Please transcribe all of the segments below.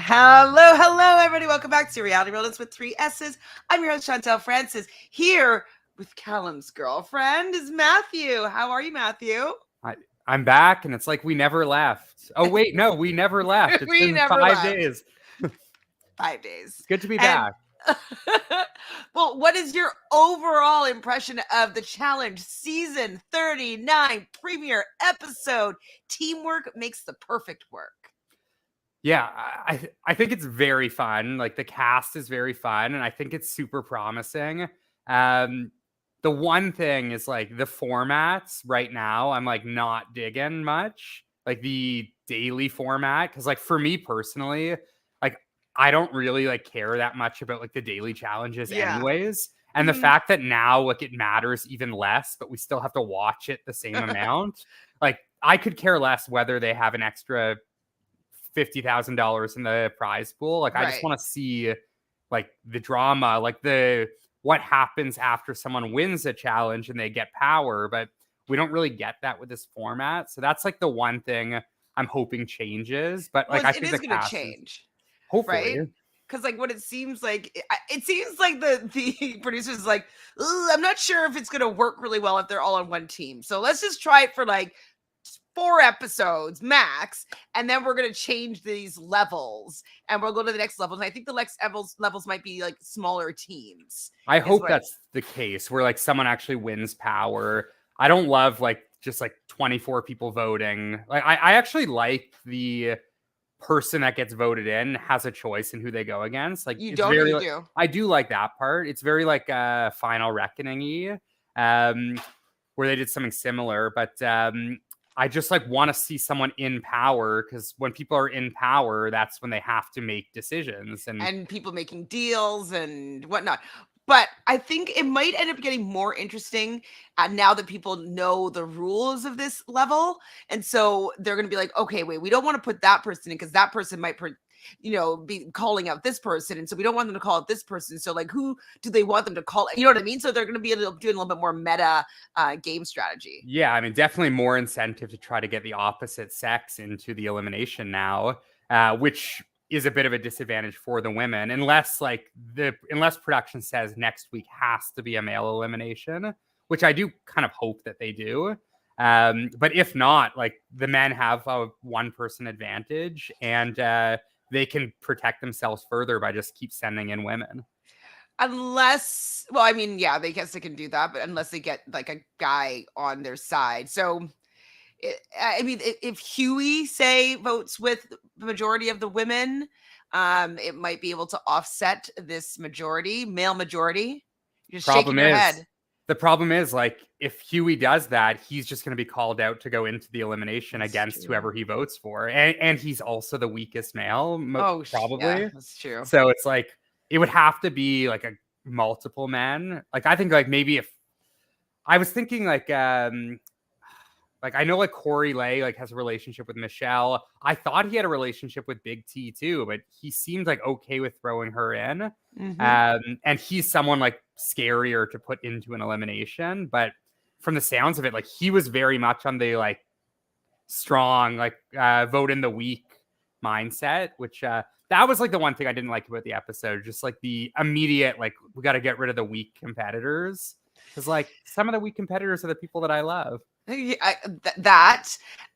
Hello, everybody. Welcome back to Reality Realness with 3 S's. I'm your host, Francis. Here with Callum's girlfriend is Matthew. How are you, Matthew? I'm back, and it's like we never left. Oh, wait, no, we never left. It's been 5 days. 5 days. It's good to be back. Well, what is your overall impression of the challenge season 39 premiere episode? Teamwork makes the perfect work. Yeah, I think it's very fun. Like, the cast is very fun, and I think it's super promising. The one thing is, like, the formats right now, I'm, like, not digging much. Like, the daily format, because, like, for me personally, like, I don't really, like, care that much about, like, the daily challenges anyways. And the fact that now, like, it matters even less, but we still have to watch it the same amount. Like, I could care less whether they have an extra $50,000 in the prize pool. Like, I just want to see, like, the drama, like what happens after someone wins a challenge and they get power, but we don't really get that with this format. So that's, like, the one thing I'm hoping changes. But, like, I think it is going to change. Hopefully. Right? Because, like, what it seems like the producers is like, I'm not sure if it's going to work really well if they're all on one team. So let's just try it for, like, 4 episodes max, and then we're going to change these levels and we'll go to the next levels. And I think the next levels might be like smaller teams. I hope that's the case where, like, someone actually wins power. I don't love, like, just like 24 people voting. Like, I actually like the person that gets voted in has a choice in who they go against. Like, you don't, you do. I do like that part. It's very, like, Final Reckoning-y, where they did something similar, but I just, like, want to see someone in power, because when people are in power, that's when they have to make decisions and people making deals and whatnot. But I think it might end up getting more interesting now that people know the rules of this level. And so they're going to be like, okay, wait, we don't want to put that person in because that person might be calling out this person, and so we don't want them to call out this person. So, like, who do they want them to call? You know what I mean? So they're going to be doing a little bit more meta game strategy. Yeah, I mean, definitely more incentive to try to get the opposite sex into the elimination now, which is a bit of a disadvantage for the women, unless production says next week has to be a male elimination, which I do kind of hope that they do. But if not, like, the men have a one-person advantage, and they can protect themselves further by just keep sending in women. Unless, well, I mean, yeah, they guess they can do that, but unless they get, like, a guy on their side. So, I mean, if Hughie, say, votes with the majority of the women, it might be able to offset this male majority. You're just shaking your head. The problem is, like, if Hughie does that, he's just going to be called out to go into the elimination against whoever he votes for. And he's also the weakest male, probably. Yeah, that's true. So it's like, it would have to be, like, a multiple men. Like, I think, like, maybe if I was thinking, like, I know, like, Corey Lay, like, has a relationship with Michele. I thought he had a relationship with Big T too, but he seemed, like, okay with throwing her in. And he's someone, like, scarier to put into an elimination. But from the sounds of it, like, he was very much on the, like, strong, like, vote in the weak mindset, which that was, like, the one thing I didn't like about the episode. Just, like, the immediate, like, we got to get rid of the weak competitors, because, like, some of the weak competitors are the people that I love. That,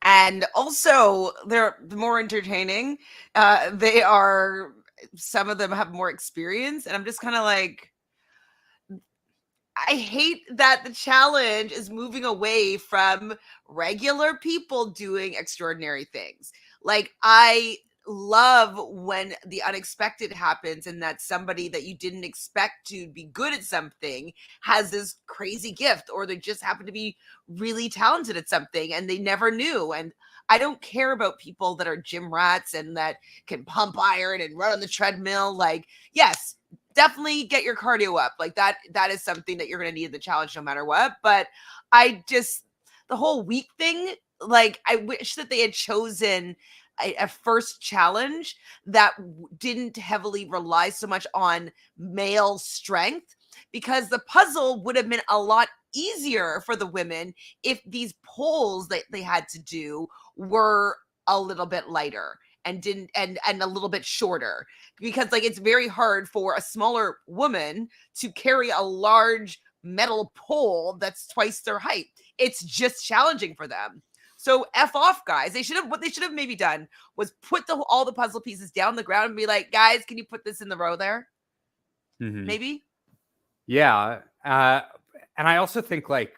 and also they're more entertaining. They are, some of them have more experience, and I'm just kind of like, I hate that the challenge is moving away from regular people doing extraordinary things. Like, I love when the unexpected happens and that somebody that you didn't expect to be good at something has this crazy gift, or they just happen to be really talented at something and they never knew. And I don't care about people that are gym rats and that can pump iron and run on the treadmill. Like, yes, definitely get your cardio up. Like, that is something that you're going to need in the challenge no matter what. But the whole week thing, like, I wish that they had chosen a first challenge that didn't heavily rely so much on male strength, because the puzzle would have been a lot easier for the women if these polls that they had to do were a little bit lighter. and didn't and a little bit shorter, because like it's very hard for a smaller woman to carry a large metal pole that's twice their height. It's just challenging for them. So F off, guys. What they should have maybe done was put all the puzzle pieces down the ground and be like, guys, can you put this in the row there? Maybe. Yeah. And I also think like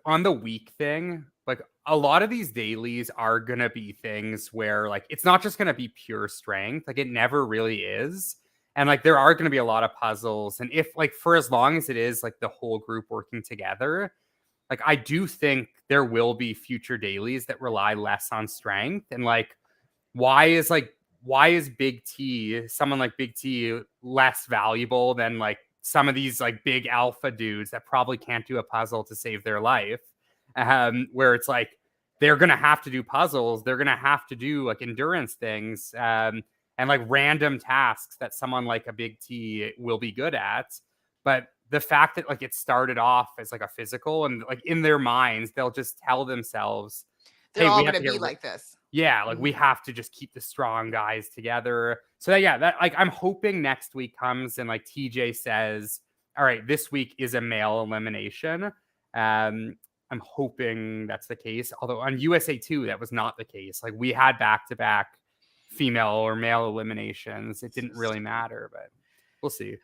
on the week thing, like a lot of these dailies are gonna be things where like it's not just gonna be pure strength, like it never really is. And like there are gonna be a lot of puzzles. And if like for as long as it is like the whole group working together, like I do think there will be future dailies that rely less on strength. And like why is Big T, someone like Big T, less valuable than like some of these like big alpha dudes that probably can't do a puzzle to save their life? Where it's like they're gonna have to do puzzles, they're gonna have to do like endurance things, and like random tasks that someone like a Big T will be good at. But the fact that like it started off as like a physical, and like in their minds they'll just tell themselves, they're hey, all we going have to to be get like this. yeah, like we have to just keep the strong guys together. So yeah, that like I'm hoping next week comes and like TJ says, all right, this week is a male elimination. I'm hoping that's the case. Although on USA 2, that was not the case. Like we had back-to-back female or male eliminations. It didn't really matter, but we'll see.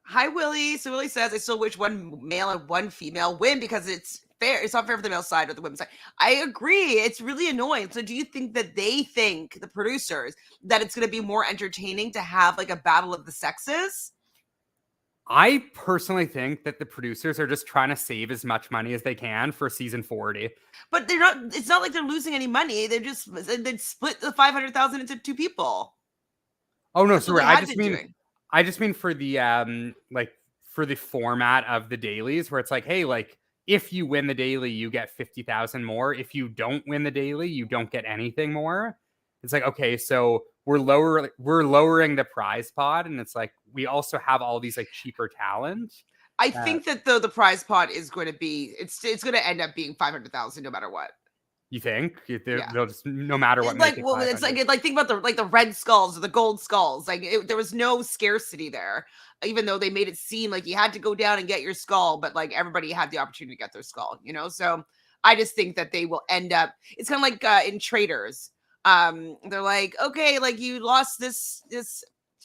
Hi, Willie. So Willie says, I still wish one male and one female win because it's fair. It's not fair for the male side or the women's side. I agree. It's really annoying. So do you think that they think, the producers, that it's going to be more entertaining to have like a battle of the sexes? I personally think that the producers are just trying to save as much money as they can for season 40. But they're not. It's not like they're losing any money. They split the 500,000 into two people. Oh no, That's sorry. doing. I just mean for the like for the format of the dailies where it's like, hey, like if you win the daily, you get 50,000 more. If you don't win the daily, you don't get anything more. It's like, okay, so we're lowering the prize pot, and it's like we also have all these like cheaper talent. I think that though the prize pot is going to be it's going to end up being 500,000 no matter what. You think Yeah. they'll just no matter what Like, make it well, it's like think about the red skulls or the gold skulls. Like there was no scarcity there, even though they made it seem like you had to go down and get your skull, but like everybody had the opportunity to get their skull, you know. So I just think that they will end up. It's kind of like in Traders. They're like, okay, like you lost this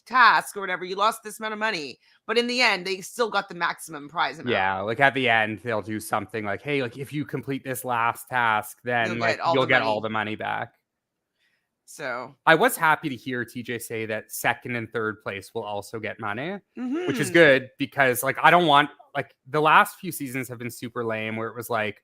task or whatever, you lost this amount of money, but in the end they still got the maximum prize amount. Yeah, like at the end they'll do something like, hey, like if you complete this last task, then you'll get all the money back. So I was happy to hear TJ say that second and third place will also get money, which is good because like I don't want, like the last few seasons have been super lame where it was like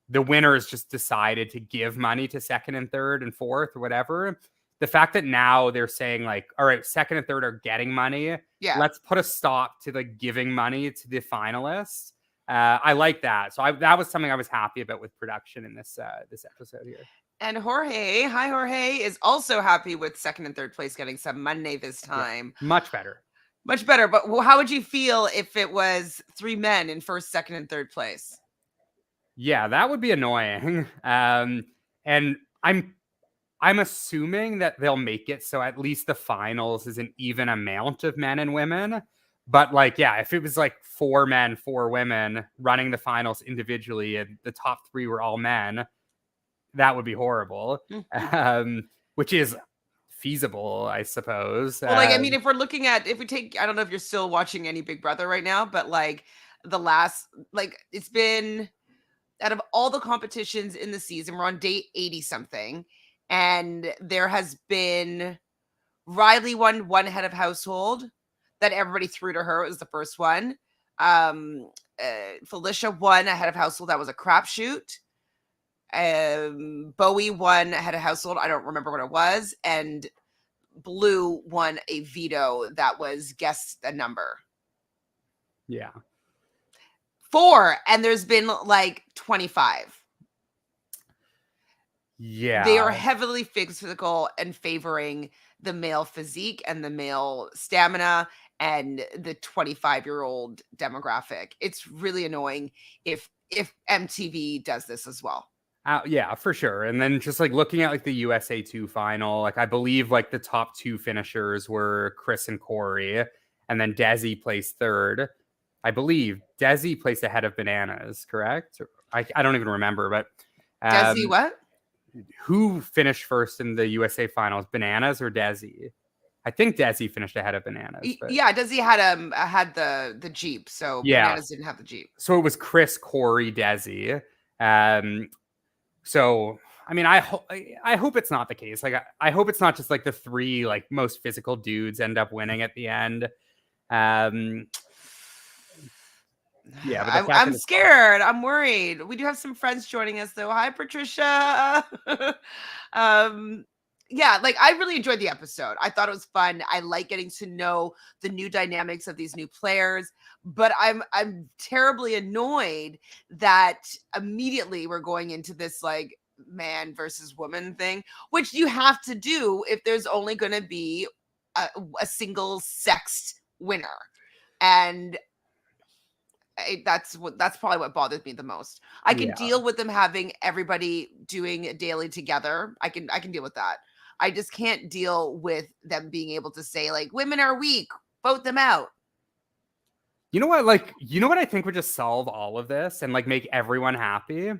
the winners just decided to give money to second and third and fourth or whatever. The fact that now they're saying like, all right, second and third are getting money. Yeah. Let's put a stop to like giving money to the finalists. I like that. So that was something I was happy about with production in this episode here. And Jorge, hi Jorge, is also happy with second and third place getting some money this time. Yeah, much better. Much better. But how would you feel if it was 3 men in first, second, and third place? Yeah, that would be annoying. And I'm assuming that they'll make it so at least the finals is an even amount of men and women. But like, yeah, if it was like 4 men, 4 women running the finals individually and the top 3 were all men, that would be horrible. Which is feasible, I suppose. Well, like, I mean, if we take, I don't know if you're still watching any Big Brother right now, but like the last, like it's been out of all the competitions in the season, we're on day 80 something. And there has been Riley won one head of household that everybody threw to her. It was the first one. Felicia won a head of household. That was a crapshoot. Bowie won a head of household. I don't remember what it was. And Blue won a veto that was guess the number. Yeah. 4. And there's been like 25. Yeah. They are heavily physical and favoring the male physique and the male stamina and the 25-year-old demographic. It's really annoying if MTV does this as well. Yeah, for sure. And then just like looking at like the USA 2 final, like I believe like the top 2 finishers were Chris and Corey, and then Desi placed third. I believe Desi placed ahead of Bananas, correct? I don't even remember, but Desi, what? who finished first in the USA finals, Bananas or Desi? I think Desi finished ahead of Bananas, but Yeah, Desi had the Jeep, so yeah. Bananas didn't have the Jeep. So it was Chris, Corey, Desi. So I mean, I hope it's not the case. Like I hope it's not just like the 3 like most physical dudes end up winning at the end. Yeah, but the fact I'm that scared. I'm worried. We do have some friends joining us though. Hi, Patricia. Yeah, like I really enjoyed the episode. I thought it was fun. I like getting to know the new dynamics of these new players, but I'm terribly annoyed that immediately we're going into this like man versus woman thing, which you have to do if there's only going to be a single sexed winner. And that's probably what bothers me the most. I can deal with them having everybody doing a daily together. I can deal with that. I just can't deal with them being able to say like women are weak, vote them out. You know what? Like, you know what I think would just solve all of this and like make everyone happy?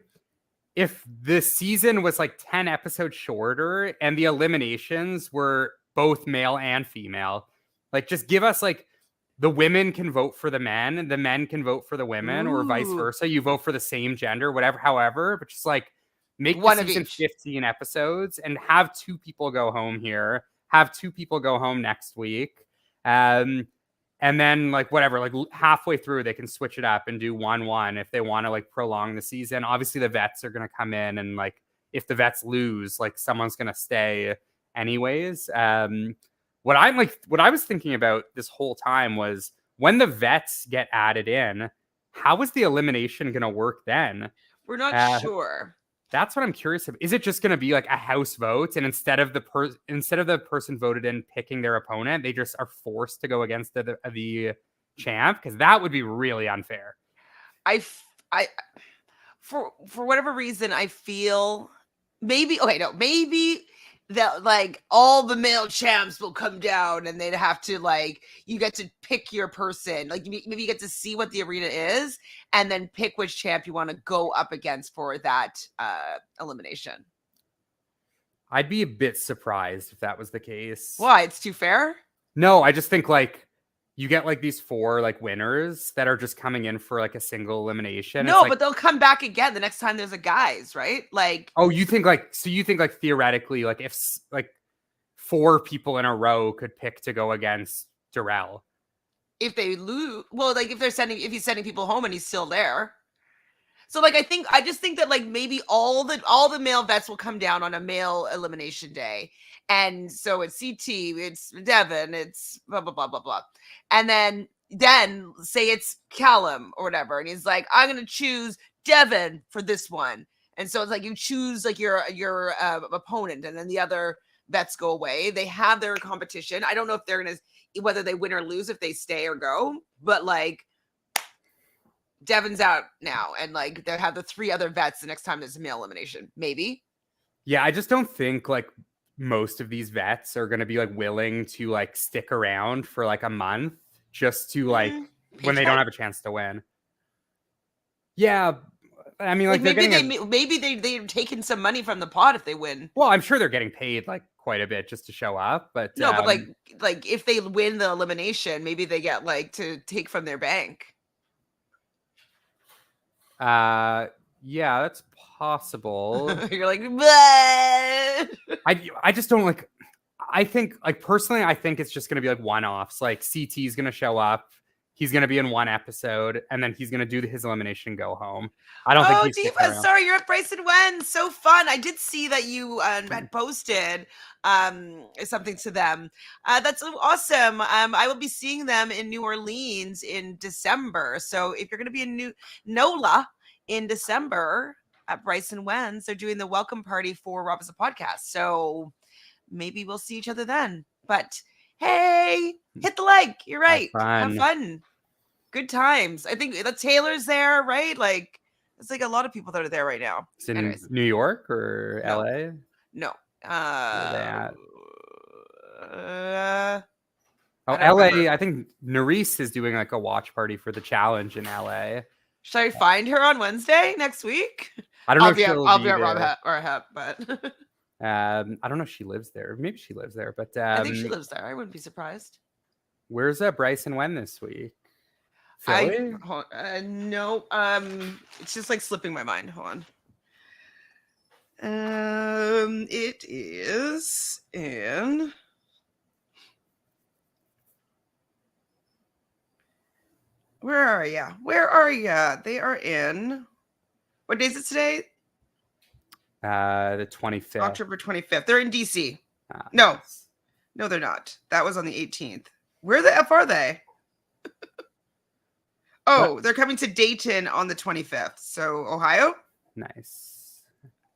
If the season was like 10 episodes shorter and the eliminations were both male and female. Like, just give us like the women can vote for the men and the men can vote for the women, or vice Ooh. versa. You vote for the same gender, whatever, however, but just like make One the of season each. 15 episodes and have 2 people go home here, have 2 people go home next week. And then like whatever, like halfway through they can switch it up and do 1-1 if they want to like prolong the season. Obviously the vets are going to come in, and like if the vets lose, like someone's going to stay anyways. What I was thinking about this whole time was when the vets get added in, how is the elimination going to work then? We're not sure. That's what I'm curious about. Is it just going to be like a house vote, and instead of the person voted in picking their opponent, they just are forced to go against the champ? Because that would be really unfair. I for whatever reason I feel maybe that like all the male champs will come down and they'd have to like you get to pick your person, like maybe you get to see what the arena is and then pick which champ you want to go up against for that elimination. I'd be a bit surprised if that was the case. Why? It's too fair? No, I just think like you get like these 4 like winners that are just coming in for like a single elimination. No, like, but they'll come back again the next time there's a guys, right? Like, oh, you think like theoretically, like if like 4 people in a row could pick to go against Darrell. If they lose, well, like if he's sending people home and he's still there. So like I just think that like maybe all the male vets will come down on a male elimination day. And so it's CT, it's Devin, it's blah blah blah blah blah. And then say it's Callum or whatever, and he's like, I'm gonna choose Devin for this one. And so it's like you choose like your opponent, and then the other vets go away. They have their competition. I don't know if they're gonna whether they win or lose if they stay or go, but like Devin's out now, and like they have the 3 other vets the next time there's a male elimination. Maybe. Yeah, I just don't think like most of these vets are going to be like willing to like stick around for like a month just to like when they don't have a chance to win. Yeah, I mean, like maybe they're taking some money from the pot if they win. Well, I'm sure they're getting paid like quite a bit just to show up, but no, but like if they win the elimination, maybe they get like to take from their bank. Yeah, that's possible. You're like, but I just don't like. I think like personally, I think it's just going to be like one-offs. Like CT is going to show up. He's going to be in one episode, and then he's going to do his elimination, go home. I don't think he's Diva, sorry, you're at Bryson Wen. So fun. I did see that you had posted something to them. That's awesome. I will be seeing them in New Orleans in December. So if you're going to be in NOLA in December at Bryson Wen's, they're doing the welcome party for Rob as a podcast. So maybe we'll see each other then. But hey, hit the like. You're right. Have fun. Good times. I think the Taylor's there, right? Like It's like a lot of people that are there right now. It's in Anyways, New York or no, LA? no. Where are they at? Oh, I don't remember. LA. I think Nurys is doing like a watch party for the challenge in LA. Should I find her on Wednesday next week? I don't know if I'll she'll be be at there. Rob but I don't know if she lives there. Maybe she lives there, but I think she lives there. I wouldn't be surprised. where's Bryce and Wen this week? I Philly? no. It's just like slipping my mind. Hold on. It is in. Where are ya? Where are ya? They are in. What day is it today? The 25th. October 25th. They're in DC. Nice. No, they're not. That was on the 18th. Where the F are they? Oh, they're coming to Dayton on the 25th. So Ohio? Nice.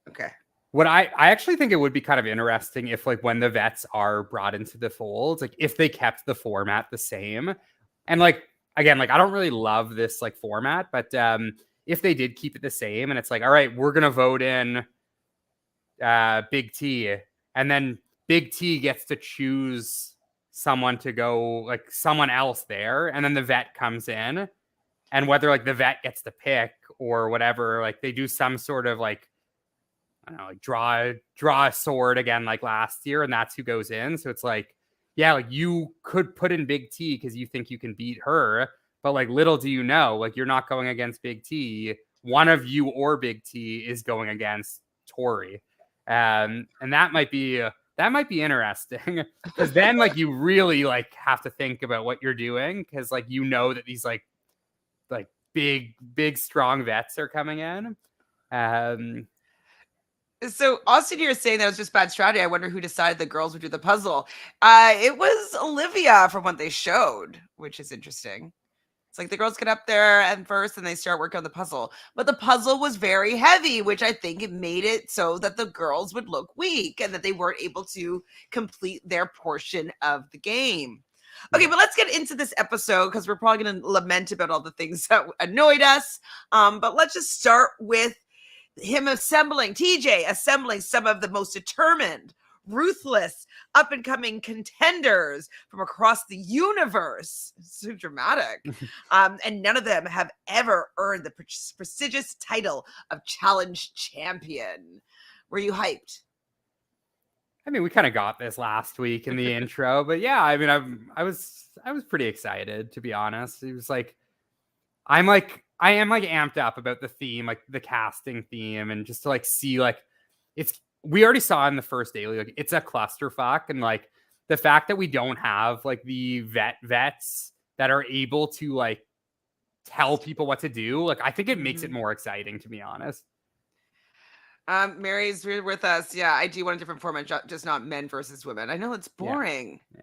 Okay. What I actually think it would be kind of interesting if like when the vets are brought into the fold, like if they kept the format the same. And like again, like I don't really love this like format, but if they did keep it the same and it's like, all right, we're gonna vote in Big T, and then Big T gets to choose someone to go, like someone else there, and then the vet comes in, and whether like the vet gets to pick or whatever, like they do some sort of like, I don't know, like draw a sword again like last year, and that's who goes in. So it's like, yeah, like you could put in Big T because you think you can beat her, but like little do you know, like you're not going against Big T. One of you or Big T is going against Tori. And that might be interesting because then like you really like have to think about what you're doing because like you know that these like big strong vets are coming in. So Austin here is saying that was just bad strategy. I wonder who decided the girls would do the puzzle. It was Olivia from what they showed, which is interesting. It's like the girls get up there and first and they start working on the puzzle. But the puzzle was very heavy, which I think it made it so that the girls would look weak and that they weren't able to complete their portion of the game. Okay, Yeah. but let's get into this episode because we're probably going to lament about all the things that annoyed us. But let's just start with him assembling some of the most determined, ruthless, up and coming contenders from across the universe. It's so dramatic. And none of them have ever earned the prestigious title of challenge champion. Were you hyped? I mean, we kind of got this last week in the intro, but yeah, I mean, I was pretty excited, to be honest. It was like, I am like amped up about the theme, like the casting theme, and just to like see like we already saw in the first daily, like it's a clusterfuck, and like the fact that we don't have like the vets that are able to like tell people what to do, like I think it makes it more exciting, to be honest. Mary's with us. Yeah, I do want a different format, just not men versus women. I know it's boring. Yeah.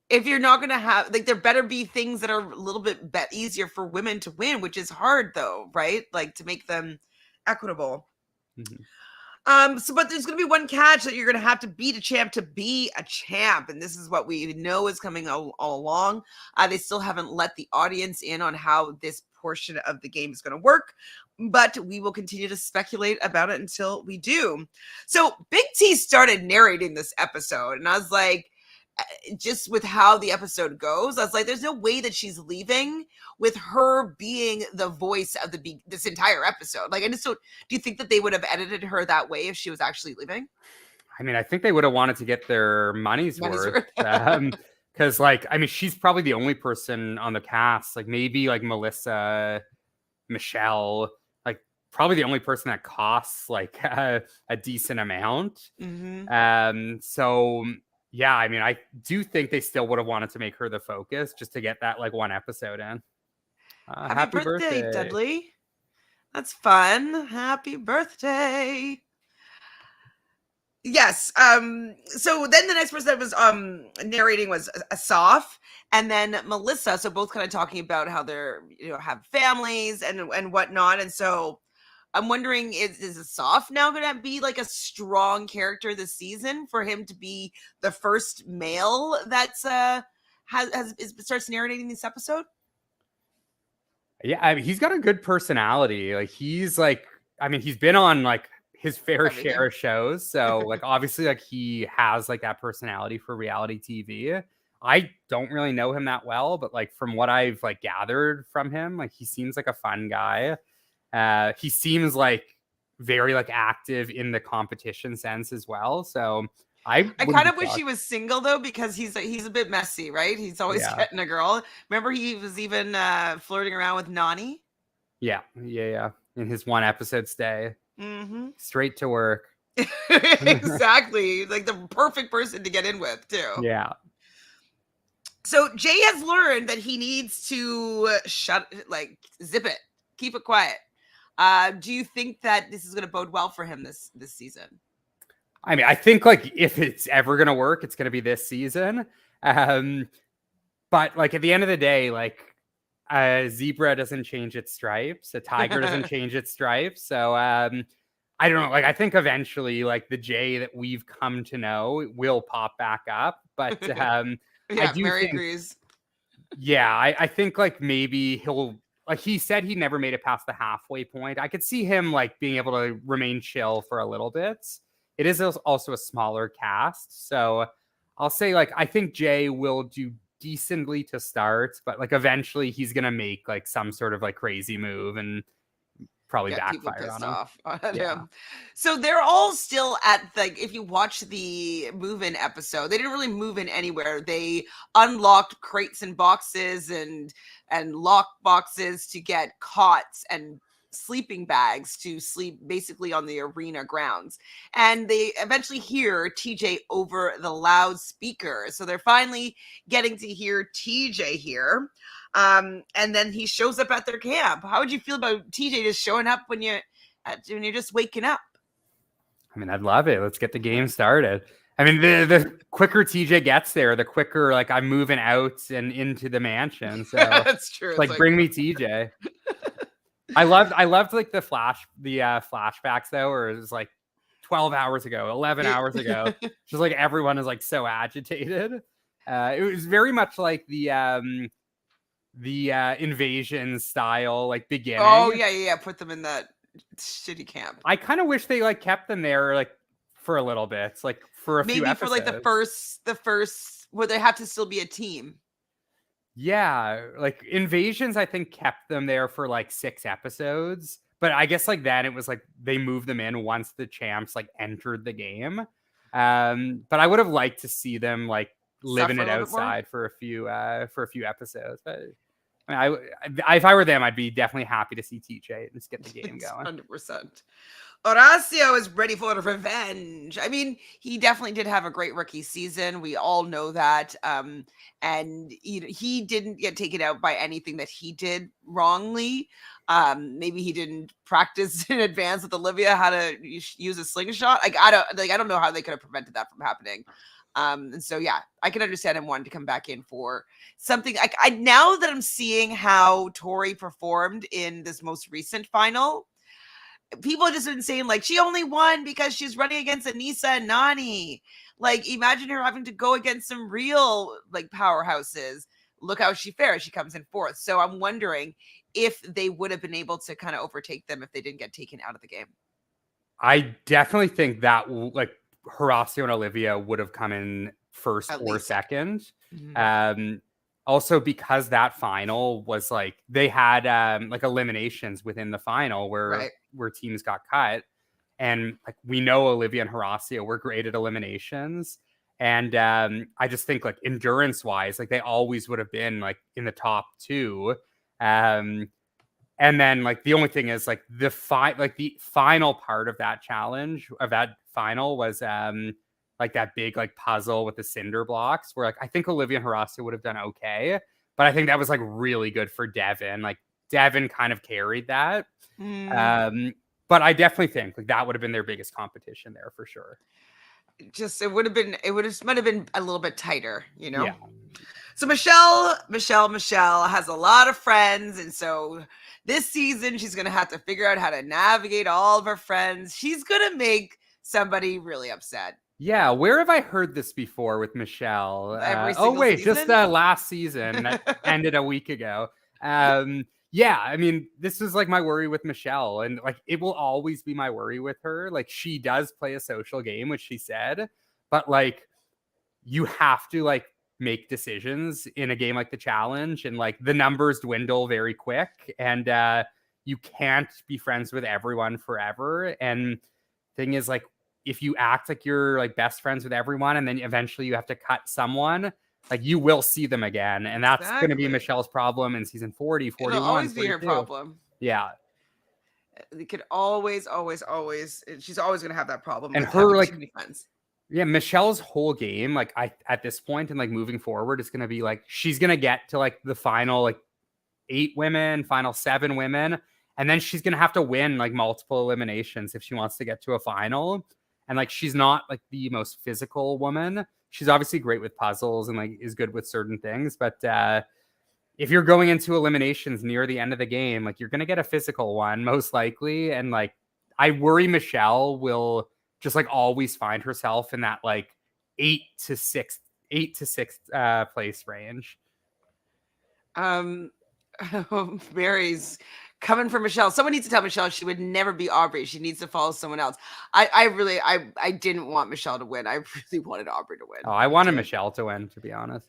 If you're not going to have, like, there better be things that are a little bit easier for women to win, which is hard though, right? Like to make them equitable. So, but there's going to be one catch that you're going to have to beat a champ to be a champ. And this is what we know is coming all along. They still haven't let the audience in on how this portion of the game is going to work, but we will continue to speculate about it until we do. So Big T started narrating this episode and I was like, just with how the episode goes, I was like, there's no way that she's leaving with her being the voice of this entire episode. Like, I just don't. Do you think that they would have edited her that way if she was actually leaving? I mean, I think they would have wanted to get their money's worth. Because, like, I mean, she's probably the only person on the cast. Like, maybe like Melissa, Michele, like probably the only person that costs like a decent amount. So. Yeah, I mean, I do think they still would have wanted to make her the focus just to get that like one episode in. Happy birthday, Dudley. That's fun. Happy birthday. Yes. So then the next person that was narrating was Asaf and then Melissa. So both kind of talking about how they're, have families and whatnot. And so I'm wondering, is Asaf now going to be like a strong character this season for him to be the first male that's starts narrating this episode? Yeah, I mean, he's got a good personality. Like he's like, I mean, he's been on like his fair Everything. share of shows. So like obviously like he has like that personality for reality TV. I don't really know him that well, but like from what I've like gathered from him, like he seems like a fun guy. He seems like very like active in the competition sense as well. So I I wouldn't kind be of wish he shocked. was single though, because he's a bit messy, right? He's always Yeah. getting a girl. Remember, he was even flirting around with Nani. Yeah. Yeah. Yeah. In his one episode stay, Mm-hmm. straight to work. Exactly, like the perfect person to get in with too. Yeah. So Jay has learned that he needs to zip it, keep it quiet. Do you think that this is going to bode well for him this season? I mean, I think like if it's ever gonna work, it's gonna be this season. Um, but like at the end of the day, like a zebra doesn't change its stripes, a tiger doesn't change its stripes. So I don't know. Like I think eventually, like the Jay that we've come to know will pop back up. But I Yeah, do Mary think, agrees. yeah, I think like maybe he'll like he said he never made it past the halfway point. I could see him like being able to remain chill for a little bit. It is also a smaller cast, so I'll say like I think Jay will do decently to start, but like eventually he's gonna make like some sort of like crazy move and probably Get people backfire on pissed him. off at Yeah. him. So they're all still at like, if you watch the move-in episode, they didn't really move in anywhere. They unlocked crates and boxes and lock boxes to get cots and sleeping bags to sleep basically on the arena grounds. And they eventually hear TJ over the loudspeaker. So they're finally getting to hear TJ here. And then he shows up at their camp. How would you feel about TJ just showing up when you're just waking up? I mean, I'd love it. Let's get the game started. I mean, the quicker TJ gets there, the quicker like I'm moving out and into the mansion. So That's true. It's like bring me TJ. I loved like the flashbacks though, where it was like 12 hours ago, 11 hours ago. Just like everyone is like so agitated. It was very much like the invasion style like Oh beginning. yeah. Put them in that shitty camp. I kind of wish they like kept them there like for a little bit, like for a few Maybe for like episodes. the first where they have to still be a team. Yeah, like Invasions, I think kept them there for like 6 episodes. But I guess like then it was like they moved them in once the champs like entered the game. But I would have liked to see them like living Suffer a it little bit more. outside for a few episodes. But I mean, if I were them, I'd be definitely happy to see TJ and just get the game going. 100%. Horacio is ready for revenge. I mean, he definitely did have a great rookie season. We all know that. And he didn't get taken out by anything that he did wrongly. Maybe he didn't practice in advance with Olivia how to use a slingshot. I don't know how they could have prevented that from happening. And so yeah, I can understand him wanting to come back in for something. I now that I'm seeing how Tori performed in this most recent final, people have just been saying like she only won because she's running against Anissa and Nani. Like imagine her having to go against some real like powerhouses. Look how she fares. She comes in fourth. So I'm wondering if they would have been able to kind of overtake them if they didn't get taken out of the game. I definitely think that like Horacio and Olivia would have come in first At or least. second. Mhm. Also because that final was like they had like eliminations within the final where teams got cut, and like we know Olivia and Horacio were great at eliminations, and I just think like endurance wise, like they always would have been like in the top two. And then like the only thing is like the final part of that challenge of that final was like that big like puzzle with the cinder blocks where like I think Olivia and Horacio would have done okay, but I think that was like really good for Devin. Like Devin kind of carried that. But I definitely think like that would have been their biggest competition there for sure. It might have been a little bit tighter, you know? Yeah. So Michele has a lot of friends, and so this season she's gonna have to figure out how to navigate all of her friends. She's gonna make somebody really upset. Yeah, where have I heard this before with Michele? Every Oh single wait, just season. last season that ended a week ago. Yeah, I mean, this is like my worry with Michele, and like it will always be my worry with her. Like she does play a social game, which she said, but like you have to like make decisions in a game like the challenge, and like the numbers dwindle very quick, and you can't be friends with everyone forever. And thing is, like, if you act like you're like best friends with everyone and then eventually you have to cut someone, like you will see them again, and that's going to be Exactly. Michele's problem in season 40, It'll 41, always be her 42. problem. Yeah. It could always, she's always going to have that problem And with her having too like, many friends. yeah, Michele's whole game, like I at this point and like moving forward, is gonna be like she's gonna get to like the final like 8 women, final 7 women, and then she's gonna have to win like multiple eliminations if she wants to get to a final. And like she's not like the most physical woman. She's obviously great with puzzles and like is good with certain things, but if you're going into eliminations near the end of the game, like you're gonna get a physical one most likely, and like I worry Michele will just like always find herself in that like 8 to 6 place range. Mary's coming for Michele. Someone needs to tell Michele she would never be Aubrey. She needs to follow someone else. I didn't want Michele to win. I really wanted Aubrey to win. Oh, I wanted Michele to win, to be honest.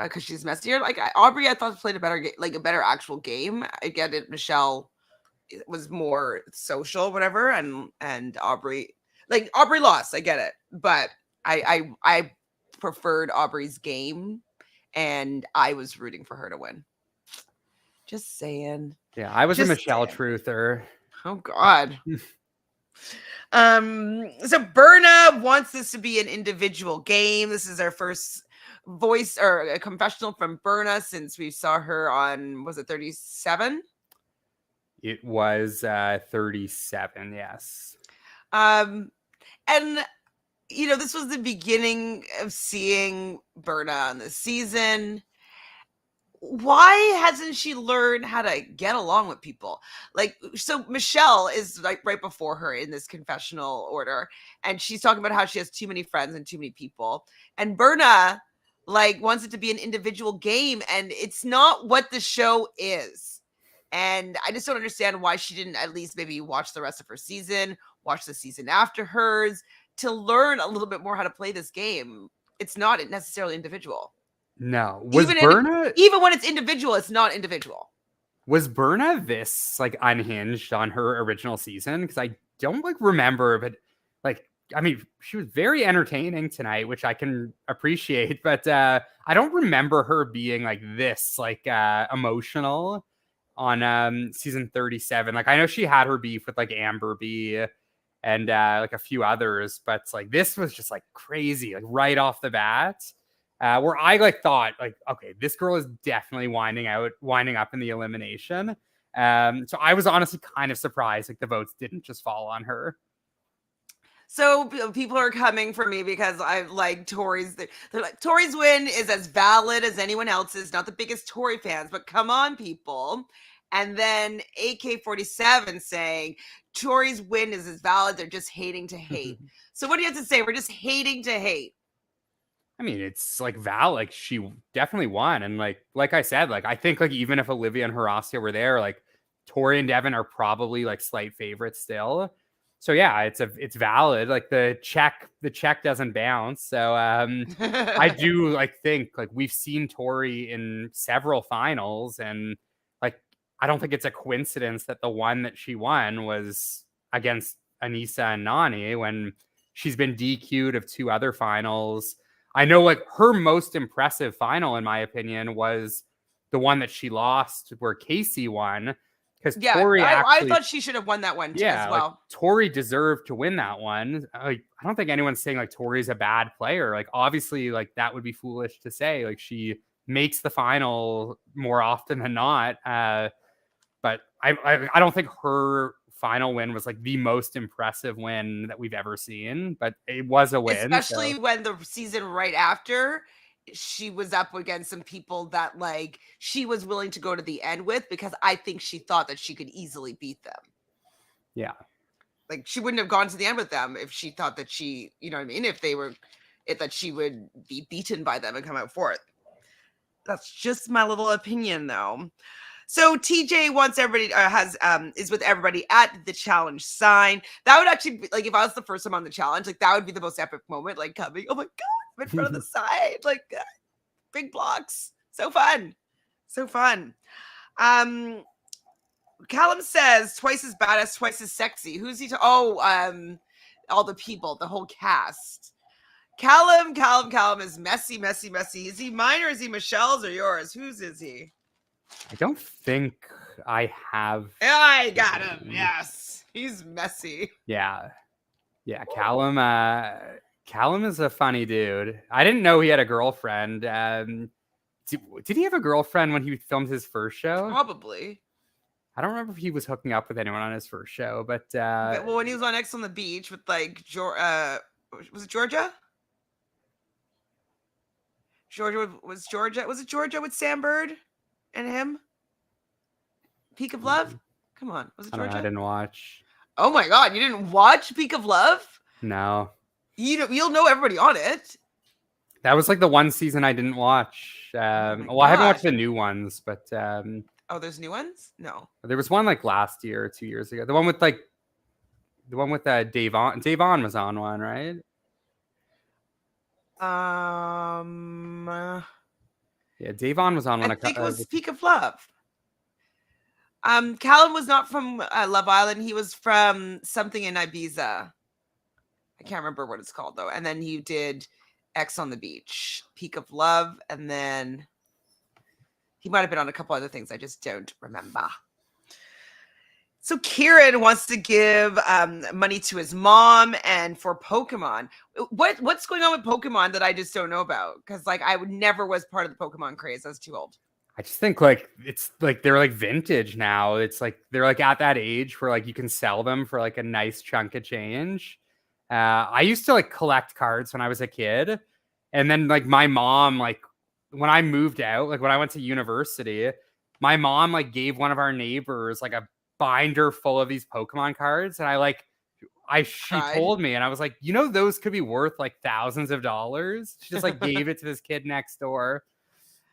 Because she's messier. Like Aubrey, I thought played a better like a better actual game. I get it. Michele was more social, whatever, and Aubrey lost. I get it, but I preferred Aubrey's game, and I was rooting for her to win. Just saying. Yeah, I was a Just Michele saying. truther. Oh God. So Berna wants this to be an individual game. This is our first voice or a confessional from Berna since we saw her on, was it 37? It was 37, yes. And you know, this was the beginning of seeing Berna on the season. Why hasn't she learned how to get along with people? Like, so Michele is like right before her in this confessional order, and she's talking about how she has too many friends and too many people. And Berna like wants it to be an individual game, and it's not what the show is. And I just don't understand why she didn't at least maybe watch the rest of her season, watch the season after hers to learn a little bit more how to play this game. It's not necessarily individual. No. Was Berna Even when it's individual, it's not individual. Was Berna this like unhinged on her original season? Because I don't like remember, but like I mean, she was very entertaining tonight, which I can appreciate, but I don't remember her being like this like emotional on season 37. Like I know she had her beef with like Amber B and like a few others, but like this was just like crazy, like right off the bat. Where I like thought like, okay, this girl is definitely winding up in the elimination. So I was honestly kind of surprised like the votes didn't just fall on her. So people are coming for me because I like Tori's. They're like, Tori's win is as valid as anyone else's. Not the biggest Tori fans, but come on, people. And then AK-47 saying Tori's win is as valid. They're just hating to hate. So what do you have to say? We're just hating to hate. I mean, it's like Val, like she definitely won. And like I said, like I think like even if Olivia and Horacio were there, like Tori and Devin are probably like slight favorites still. So yeah, it's valid. Like the check doesn't bounce. So I do like think like we've seen Tori in several finals, and like I don't think it's a coincidence that the one that she won was against Anissa and Nany when she's been DQ'd of 2 other finals. I know like her most impressive final, in my opinion, was the one that she lost where Casey won. Because Yeah, Tori I actually, thought she should have won that one too, as yeah, like well. Tori deserved to win that one. Like, I don't think anyone's saying like Tori's a bad player. Like, obviously, like that would be foolish to say. Like, she makes the final more often than not. But I don't think her final win was like the most impressive win that we've ever seen, but it was a win. Especially when the season right after she was up against some people that like she was willing to go to the end with, because I think she thought that she could easily beat them. Yeah. Like she wouldn't have gone to the end with them if she thought that she, you know what I mean? If that she would be beaten by them and come out fourth. That's just my little opinion though. So TJ wants everybody is with everybody at the challenge sign. That would actually be like if I was the first time on the challenge, like that would be the most epic moment. Like coming, oh my god, I'm in front of the sign, like big blocks, so fun, so fun. Callum says twice as badass, twice as sexy. Who's he? All the people, the whole cast. Callum is messy. Is he mine or is he Michelle's or yours? Whose is he? I don't think I have. I got him. Yes, he's messy. Yeah. Callum. Callum is a funny dude. I didn't know he had a girlfriend. Did he have a girlfriend when he filmed his first show? Probably. I don't remember if he was hooking up with anyone on his first show, but well, when he was on X on the Beach with like was it Georgia? Was it Georgia with Sam Bird and him? Peak of Love? Come on, was it Georgia? I didn't watch. Oh my god, you didn't watch Peak of Love? No. You'll know everybody on it. That was like the one season I didn't watch. I haven't watched the new ones, but oh, there's new ones? No. There was one like last year or 2 years ago. The one with Davon. Davon was on one, right? Yeah, Davon was on one. I think it was Peak of Love. Callum was not from Love Island. He was from something in Ibiza. I can't remember what it's called though. And then he did X on the Beach, Peak of Love, and then he might have been on a couple other things. I just don't remember. So Cierran wants to give money to his mom and for Pokemon. What's going on with Pokemon that I just don't know about? Because like I never was part of the Pokemon craze. I was too old. I just think like it's like they're like vintage now. It's like they're like at that age where like you can sell them for like a nice chunk of change. I used to like collect cards when I was a kid, and then like my mom, like when I moved out, like when I went to university, my mom like gave one of our neighbors like a binder full of these Pokemon cards, and she told me, and I was like, you know, those could be worth like thousands of dollars. She just like gave it to this kid next door.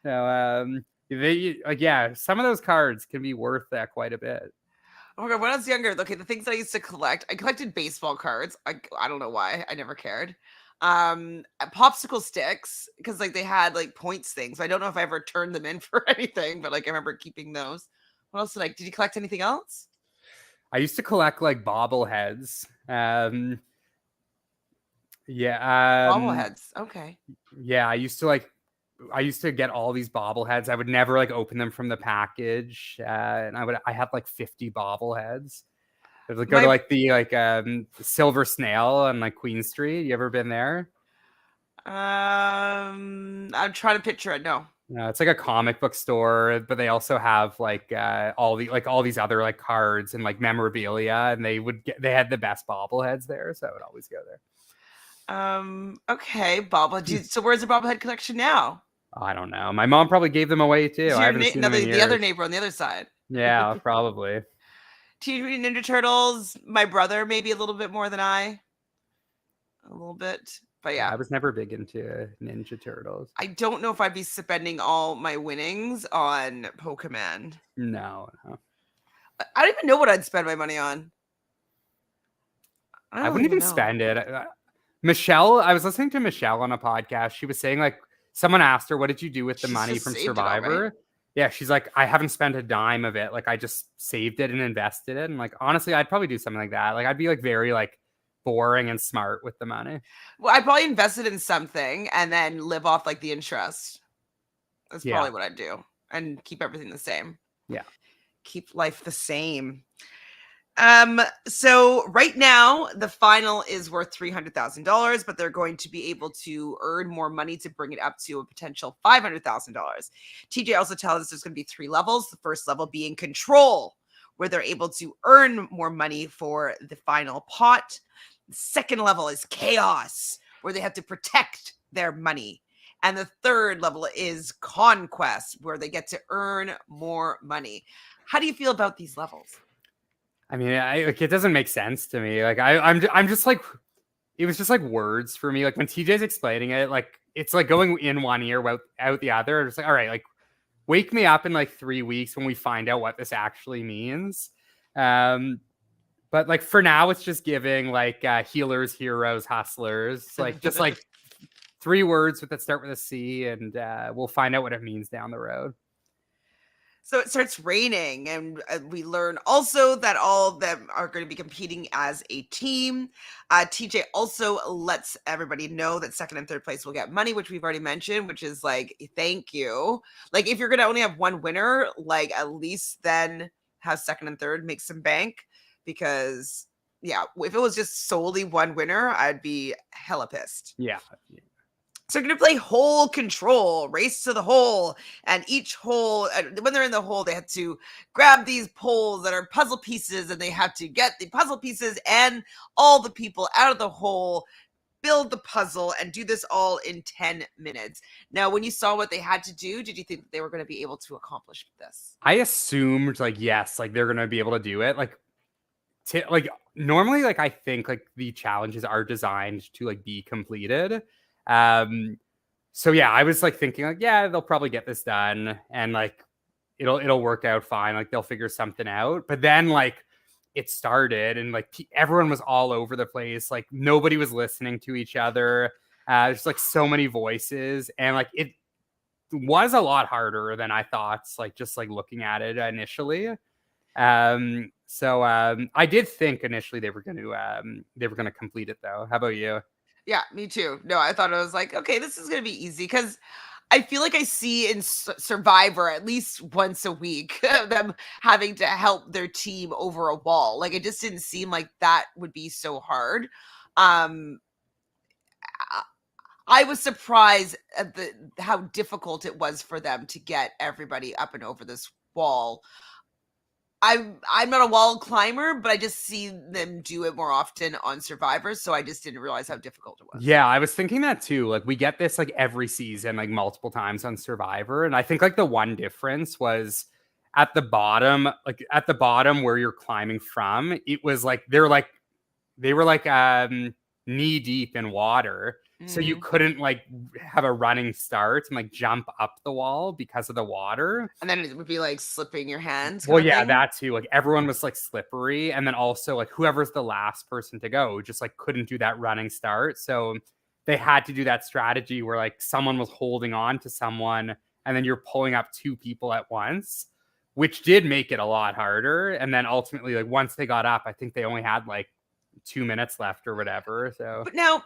So some of those cards can be worth quite a bit. Oh my god, when I was younger, okay, the things that I used to collect, I collected baseball cards. I don't know why. I never cared. Popsicle sticks, because like they had like points things. I don't know if I ever turned them in for anything, but like I remember keeping those. What else did you collect anything else? I used to collect like bobbleheads. Bobbleheads. Okay. Yeah, I used to get all these bobbleheads. I would never like open them from the package, and I had like 50 bobbleheads. I would go to like the Silver Snail on like Queen Street. You ever been there? I'm trying to picture it. No. No, it's like a comic book store, but they also have like all these other like cards and like memorabilia, and they had the best bobbleheads there, so I would always go there. Okay, bobblehead. So where's the bobblehead collection now? I don't know. My mom probably gave them away too. I haven't seen them in years. The other neighbor on the other side. Yeah, probably. Teenage Mutant Ninja Turtles. My brother, maybe a little bit more than I. A little bit, but yeah. I was never big into Ninja Turtles. I don't know if I'd be spending all my winnings on Pokemon. No. I don't even know what I'd spend my money on. I wouldn't even spend it. Michele, I was listening to Michele on a podcast. She was saying like someone asked her, "What did you do with the money from Survivor?" Right? Yeah, she's like, "I haven't spent a dime of it. Like I just saved it and invested it." And like honestly, I'd probably do something like that. Like I'd be like very like boring and smart with the money. Well, I'd probably invest it in something and then live off like the interest. That's probably what I'd do, and keep everything the same. Yeah, keep life the same. So right now the final is worth $300,000, but they're going to be able to earn more money to bring it up to a potential $500,000. TJ also tells us there's going to be 3 levels. The first level being control, where they're able to earn more money for the final pot. The second level is chaos, where they have to protect their money. And the third level is conquest, where they get to earn more money. How do you feel about these levels? I mean, it doesn't make sense to me. Like I'm just like, it was just like words for me. Like when TJ's explaining it, like it's like going in one ear, out the other. It's like, all right, like wake me up in like 3 weeks when we find out what this actually means. But like for now, it's just giving like healers, heroes, hustlers, just like 3 words that start with a C, and we'll find out what it means down the road. So it starts raining, and we learn also that all of them are going to be competing as a team. TJ also lets everybody know that second and third place will get money, which we've already mentioned, which is like, thank you. Like, if you're going to only have one winner, like, at least then have second and third make some bank, because, yeah, if it was just solely one winner, I'd be hella pissed. Yeah. So they're going to play hole control, race to the hole, and each hole, when they're in the hole, they have to grab these poles that are puzzle pieces, and they have to get the puzzle pieces and all the people out of the hole, build the puzzle, and do this all in 10 minutes. Now, when you saw what they had to do, did you think that they were going to be able to accomplish this? I assumed like, yes, like they're going to be able to do it. Like normally, like I think like the challenges are designed to like be completed. So yeah, I was like thinking like, yeah, they'll probably get this done, and like it'll work out fine. Like they'll figure something out. But then like it started, and like everyone was all over the place. Like nobody was listening to each other. There's like so many voices, and like it was a lot harder than I thought. Like just like looking at it initially. So I did think initially they were going to complete it though. How about you? Yeah, me too. No, I thought it was like, okay, this is going to be easy, because I feel like I see in Survivor at least once a week them having to help their team over a wall. Like, it just didn't seem like that would be so hard. Um, I was surprised at how difficult it was for them to get everybody up and over this wall. I'm not a wall climber, but I just see them do it more often on Survivor, so I just didn't realize how difficult it was. Yeah, I was thinking that too. Like we get this like every season, like multiple times on Survivor, and I think like the one difference was at the bottom, where you're climbing from. It was like they were like knee deep in water. So you couldn't like have a running start and like jump up the wall because of the water. And then it would be like slipping your hands. Well, yeah, that too. Like everyone was like slippery. And then also like whoever's the last person to go just like couldn't do that running start. So they had to do that strategy where like someone was holding on to someone and then you're pulling up 2 people at once, which did make it a lot harder. And then ultimately, like once they got up, I think they only had like 2 minutes left or whatever. So, but now,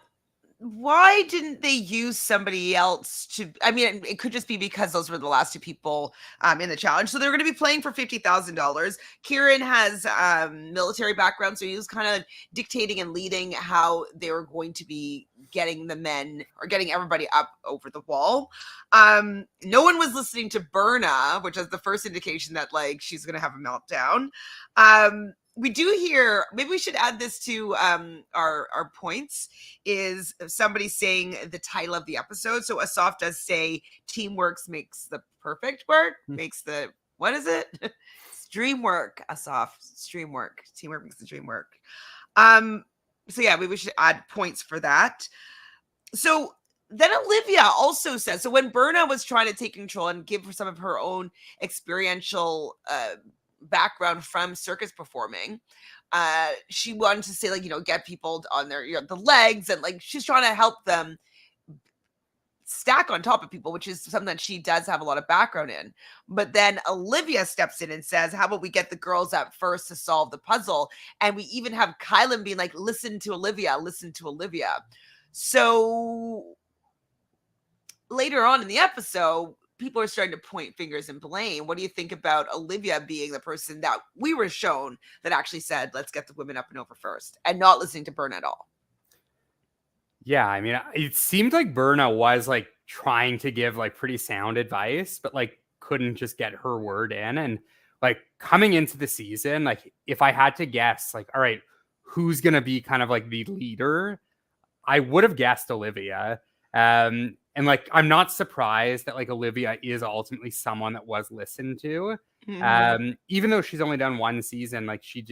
why didn't they use somebody else to? I mean, it could just be because those were the last 2 people in the challenge. So they're going to be playing for $50,000. Cierran has military background, so he was kind of dictating and leading how they were going to be getting the men or getting everybody up over the wall. No one was listening to Berna, which is the first indication that like she's going to have a meltdown. We do hear, maybe we should add this to our points, is somebody saying the title of the episode. So Asaf does say teamwork makes the perfect work, makes the, what is it? Dream work, Asaf, stream work. Teamwork makes the dream work. So yeah, we should add points for that. So then Olivia also says, so when Berna was trying to take control and give some of her own experiential background from circus performing, she wanted to say, like, you know, get people on their, you know, the legs, and like she's trying to help them stack on top of people, which is something that she does have a lot of background in. But then Olivia steps in and says, how about we get the girls up first to solve the puzzle? And we even have Kyland being like, listen to Olivia, listen to Olivia. So later on in the episode, people are starting to point fingers and blame. What do you think about Olivia being the person that we were shown that actually said, let's get the women up and over first, and not listening to Berna at all? yeah, I mean, it seemed like Berna was like trying to give like pretty sound advice, but like couldn't just get her word in. And like coming into the season, like if I had to guess, like, all right, who's going to be kind of like the leader, I would have guessed Olivia. And like, I'm not surprised that like Olivia is ultimately someone that was listened to. Even though she's only done 1 season, like she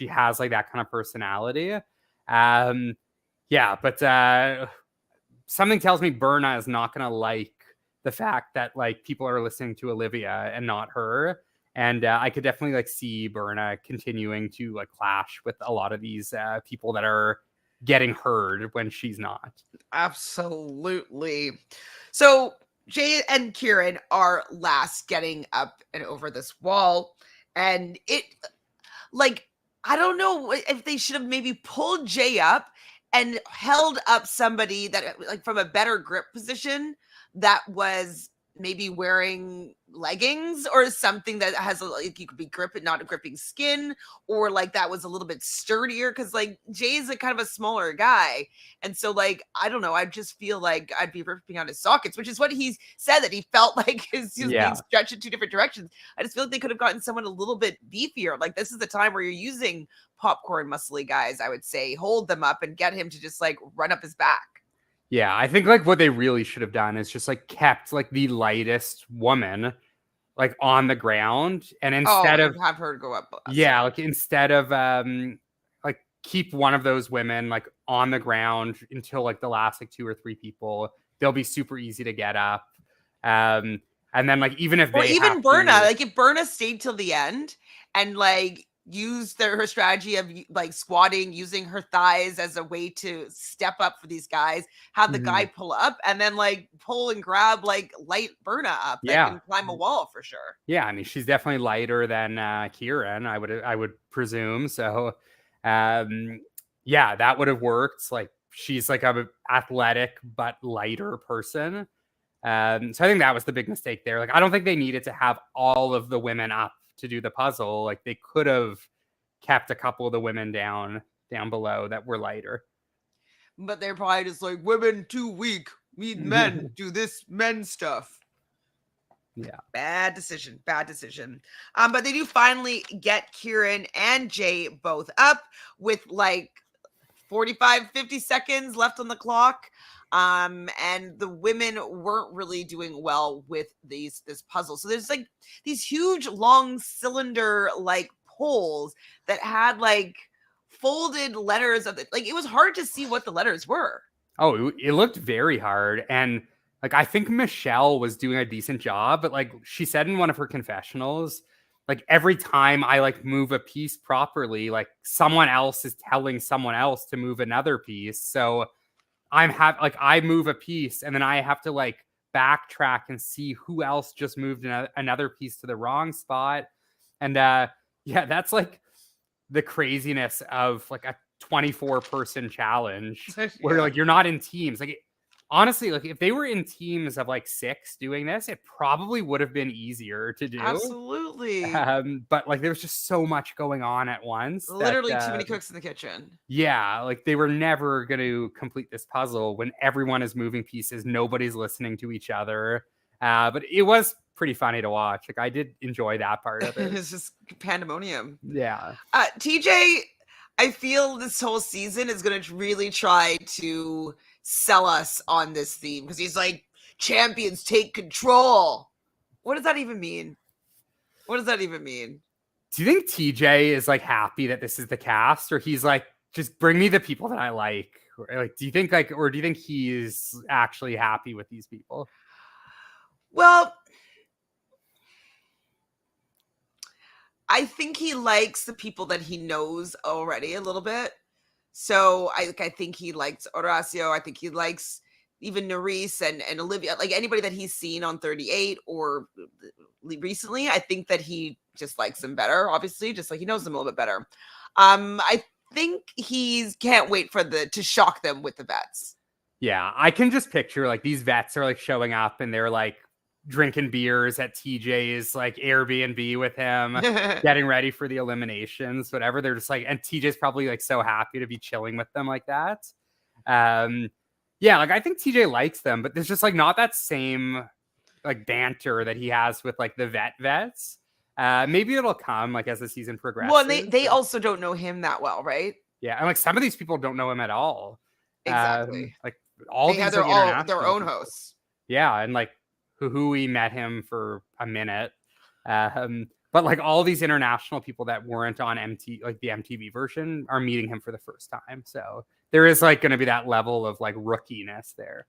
has like that kind of personality. Yeah, but something tells me Berna is not going to like the fact that like people are listening to Olivia and not her. And I could definitely like see Berna continuing to like clash with a lot of these people that are getting heard when she's not. Absolutely. So Jay and Cierran are last getting up and over this wall. And it, like, I don't know if they should have maybe pulled Jay up and held up somebody that, like, from a better grip position that was maybe wearing leggings or something that has like you could be gripping, not gripping skin, or like that was a little bit sturdier, because like Jay's a kind of a smaller guy, and so like I don't know, I just feel like I'd be ripping out his sockets, which is what he said, that he felt like he was being stretched in two different directions. I just feel like they could have gotten someone a little bit beefier. Like this is the time where you're using popcorn muscly guys. I would say hold them up and get him to just like run up his back. Yeah, I think like what they really should have done is just like kept like the lightest woman like on the ground, and instead of have her go up. Yeah, like instead of like keep one of those women like on the ground until like the last like 2 or 3 people. They'll be super easy to get up. And then like even if or they even have Berna, to, like if Berna stayed till the end and like used her strategy of like squatting, using her thighs as a way to step up for these guys, have the guy pull up and then like pull and grab like light Berna up that can climb a wall for sure. Yeah, I mean she's definitely lighter than Cierran, I would presume. So yeah, that would have worked. Like she's like a athletic but lighter person. So I think that was the big mistake there. Like I don't think they needed to have all of the women up to do the puzzle. Like they could have kept a couple of the women down below that were lighter. But they're probably just like, women too weak. Need men do this men stuff. Yeah. Bad decision. But they do finally get Cierran and Jay both up with like 45, 50 seconds left on the clock. And the women weren't really doing well with this puzzle. So there's like these huge long cylinder like poles that had like folded letters of it. Like it was hard to see what the letters were. Oh, it looked very hard. And like I think Michele was doing a decent job, but like she said in one of her confessionals, like every time I like move a piece properly, like someone else is telling someone else to move another piece. So I move a piece and then I have to like backtrack and see who else just moved another piece to the wrong spot. And yeah, that's like the craziness of like a 24-person challenge where like you're not in teams. Like honestly, like if they were in teams of like 6 doing this, it probably would have been easier to do. Absolutely. But like there was just so much going on at once. Literally too many cooks in the kitchen. Yeah, like they were never going to complete this puzzle when everyone is moving pieces. Nobody's listening to each other. But it was pretty funny to watch. Like I did enjoy that part of it. It's just pandemonium. Yeah. TJ, I feel this whole season is going to really try to sell us on this theme because he's like, champions take control. What does that even mean? Do you think TJ is like happy that this is the cast, or he's like, just bring me the people that I like? Or, like, do you think he's actually happy with these people? Well, I think he likes the people that he knows already a little bit. So I think he likes Horacio. I think he likes even Nurys and Olivia, like anybody that he's seen on 38 or recently. I think that he just likes them better, obviously, just like he knows them a little bit better. I think he can't wait for to shock them with the vets. Yeah, I can just picture like these vets are like showing up and they're like drinking beers at TJ's like Airbnb with him, getting ready for the eliminations, whatever. They're just like, and TJ's probably like so happy to be chilling with them like that. Yeah, like I think TJ likes them, but there's just like not that same like banter that he has with like the vets. Maybe it'll come like as the season progresses. Well, and they also don't know him that well, right? Yeah, and like some of these people don't know him at all. Exactly. Like all they these have their own hosts. Yeah, and like Hughie met him for a minute. But like all these international people that weren't on like the MTV version are meeting him for the first time. So there is like going to be that level of like rookiness there.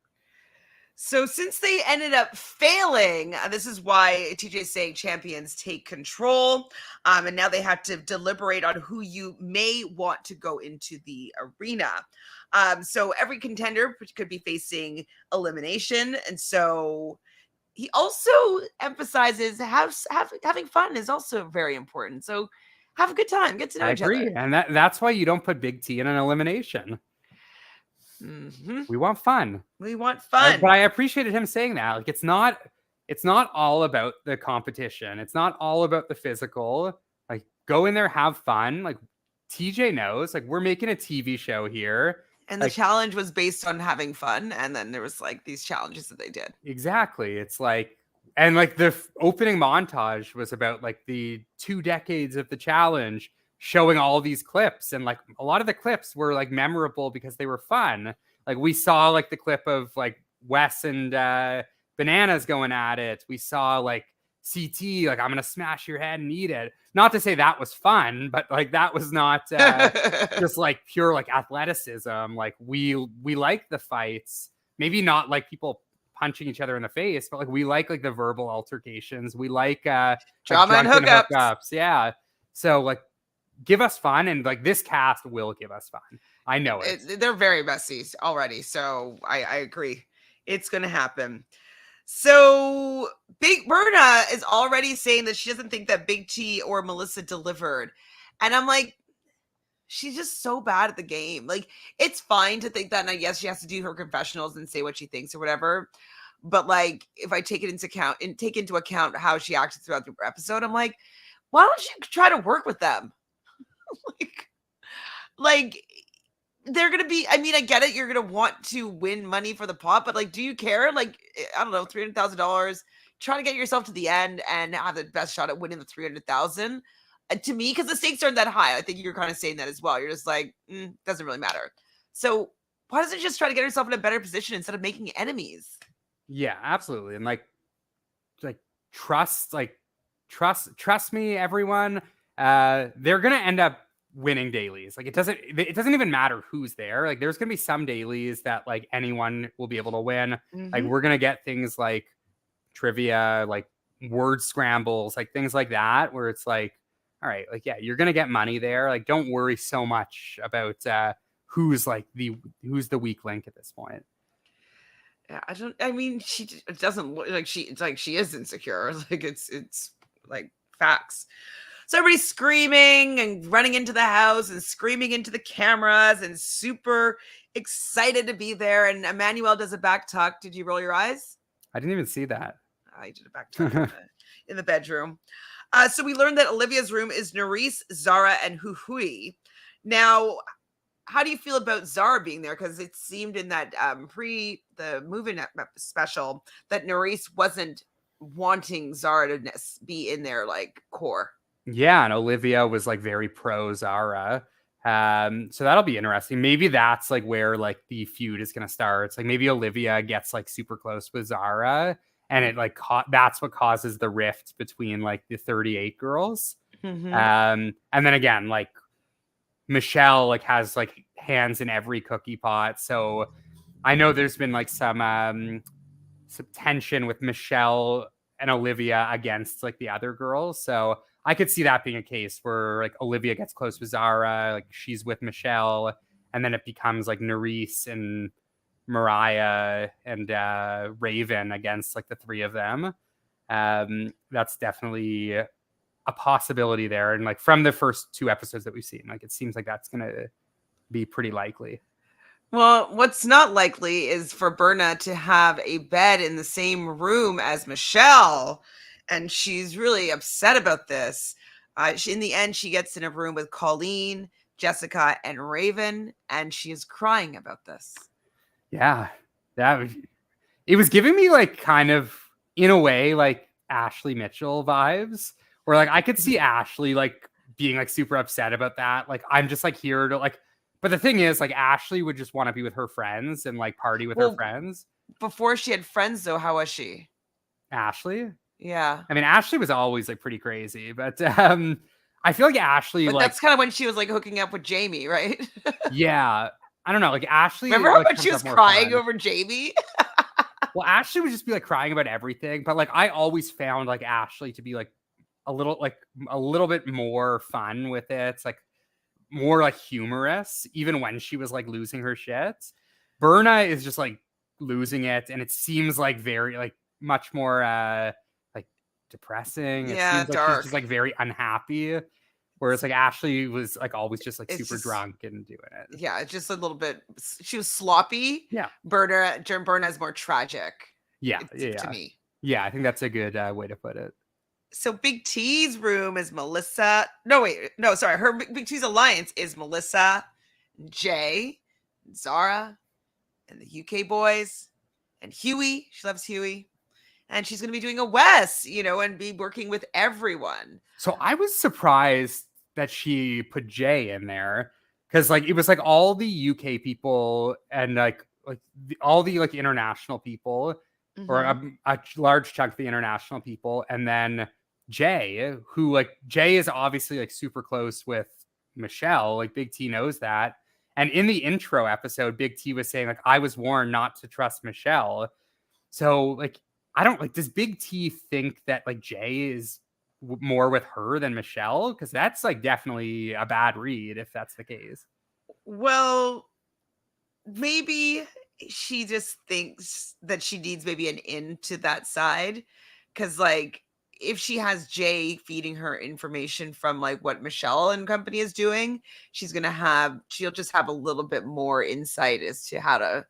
So since they ended up failing, this is why TJ is saying champions take control. And now they have to deliberate on who you may want to go into the arena. So every contender could be facing elimination. And so he also emphasizes having fun is also very important. So have a good time, get to know I each agree. other. And that's why you don't put Big T in an elimination. Mm-hmm. We want fun. We want fun. But I appreciated him saying that. Like, it's not all about the competition. It's not all about the physical. Like, go in there, have fun. Like, TJ knows. Like, we're making a TV show here. And like, the challenge was based on having fun. And then there was like these challenges that they did. Exactly. It's like, and like the opening montage was about like the 2 decades of the challenge, showing all these clips. And like a lot of the clips were like memorable because they were fun. Like we saw like the clip of like Wes and Bananas going at it. We saw like CT, like, I'm going to smash your head and eat it. Not to say that was fun, but like that was not just like pure like athleticism. Like we like the fights, maybe not like people punching each other in the face, but like we like the verbal altercations. We like drama and hookups. Yeah. So like give us fun, and like this cast will give us fun. I know it. They're very messy already. So I agree. It's going to happen. So Big Berna is already saying that she doesn't think that Big T or Melissa delivered. And I'm like, she's just so bad at the game. Like, it's fine to think that. And I guess she has to do her confessionals and say what she thinks or whatever. But like, if I take into account how she acted throughout the episode, I'm like, why don't you try to work with them? like they're gonna be, I mean, I get it, you're gonna want to win money for the pot, but like, do you care? Like, I don't know, $300,000, try to get yourself to the end and have the best shot at winning the 300,000. To me, because the stakes aren't that high. I think you're kind of saying that as well. You're just like, doesn't really matter. So why doesn't just try to get herself in a better position instead of making enemies? Yeah, absolutely. And like trust me, everyone. They're gonna end up winning dailies. Like it doesn't even matter who's there. Like there's gonna be some dailies that like anyone will be able to win. Like we're gonna get things like trivia, like word scrambles, like things like that, where it's like, all right, like, yeah, you're gonna get money there. Like don't worry so much about who's the weak link at this point. Yeah, I mean, she doesn't look like it's like she is insecure. Like it's like facts. So everybody's screaming and running into the house and screaming into the cameras and super excited to be there. And Emmanuel does a back tuck. Did you roll your eyes? I didn't even see that. I did a back tuck in the bedroom. So we learned that Olivia's room is Nurys, Zara, and Hughie. Now, how do you feel about Zara being there? Because it seemed in that the movie special that Nurys wasn't wanting Zara to be in their like core. Yeah, and Olivia was like very pro Zara. So that'll be interesting. Maybe that's like where like the feud is gonna start. It's like maybe Olivia gets like super close with Zara, and it like that's what causes the rift between like the 38 girls. Mm-hmm. And then again, like Michele like has like hands in every cookie pot. So I know there's been like some tension with Michele and Olivia against like the other girls. So I could see that being a case where like Olivia gets close with Zara, like she's with Michele, and then it becomes like Nurys and Moriah and Ravyn against like the three of them. That's definitely a possibility there. And like from the first 2 episodes that we've seen, like it seems like that's going to be pretty likely. Well, what's not likely is for Berna to have a bed in the same room as Michele. And she's really upset about this. In the end, she gets in a room with Colleen, Jessica, and Ravyn, and she is crying about this. Yeah, it was giving me like kind of, in a way, like Ashley Mitchell vibes, where like I could see Ashley like being like super upset about that. Like I'm just like here to like, but the thing is like Ashley would just want to be with her friends and like party with her friends. Before she had friends though, how was she? Ashley? Yeah. I mean, Ashley was always like pretty crazy, but I feel like Ashley, but like that's kind of when she was like hooking up with Jamie, right? Yeah. I don't know. Like Ashley, remember like, when she was crying over Jamie? Well, Ashley would just be like crying about everything, but like I always found like Ashley to be like a little bit more fun with it. It's like more like humorous, even when she was like losing her shit. Berna is just like losing it, and it seems like very like much more like depressing. It Yeah, seems like she's dark. just like very unhappy. Whereas like Ashley was like always just like It's super just drunk and doing it. yeah, just a little bit. She was sloppy. Yeah. Berna is more tragic. Yeah. To Yeah. me. Yeah. I think that's a good way to put it. So Big T's room is Melissa. No, wait, no, sorry. Her Big T's alliance is Melissa, Jay, Zara, and the UK boys, and Hughie. She loves Hughie. And she's going to be doing a Wes, and be working with everyone. So I was surprised that she put Jay in there because like it was like all the UK people and all the like international people or a large chunk of the international people, and then Jay, who like Jay is obviously like super close with Michele. Like Big T knows that. And in the intro episode, Big T was saying like I was warned not to trust Michele. So like I don't like. Does Big T think that like Jay is more with her than Michele? Because that's like definitely a bad read if that's the case. Well, maybe she just thinks that she needs maybe an in to that side. Cause like if she has Jay feeding her information from like what Michele and company is doing, she'll just have a little bit more insight as to how to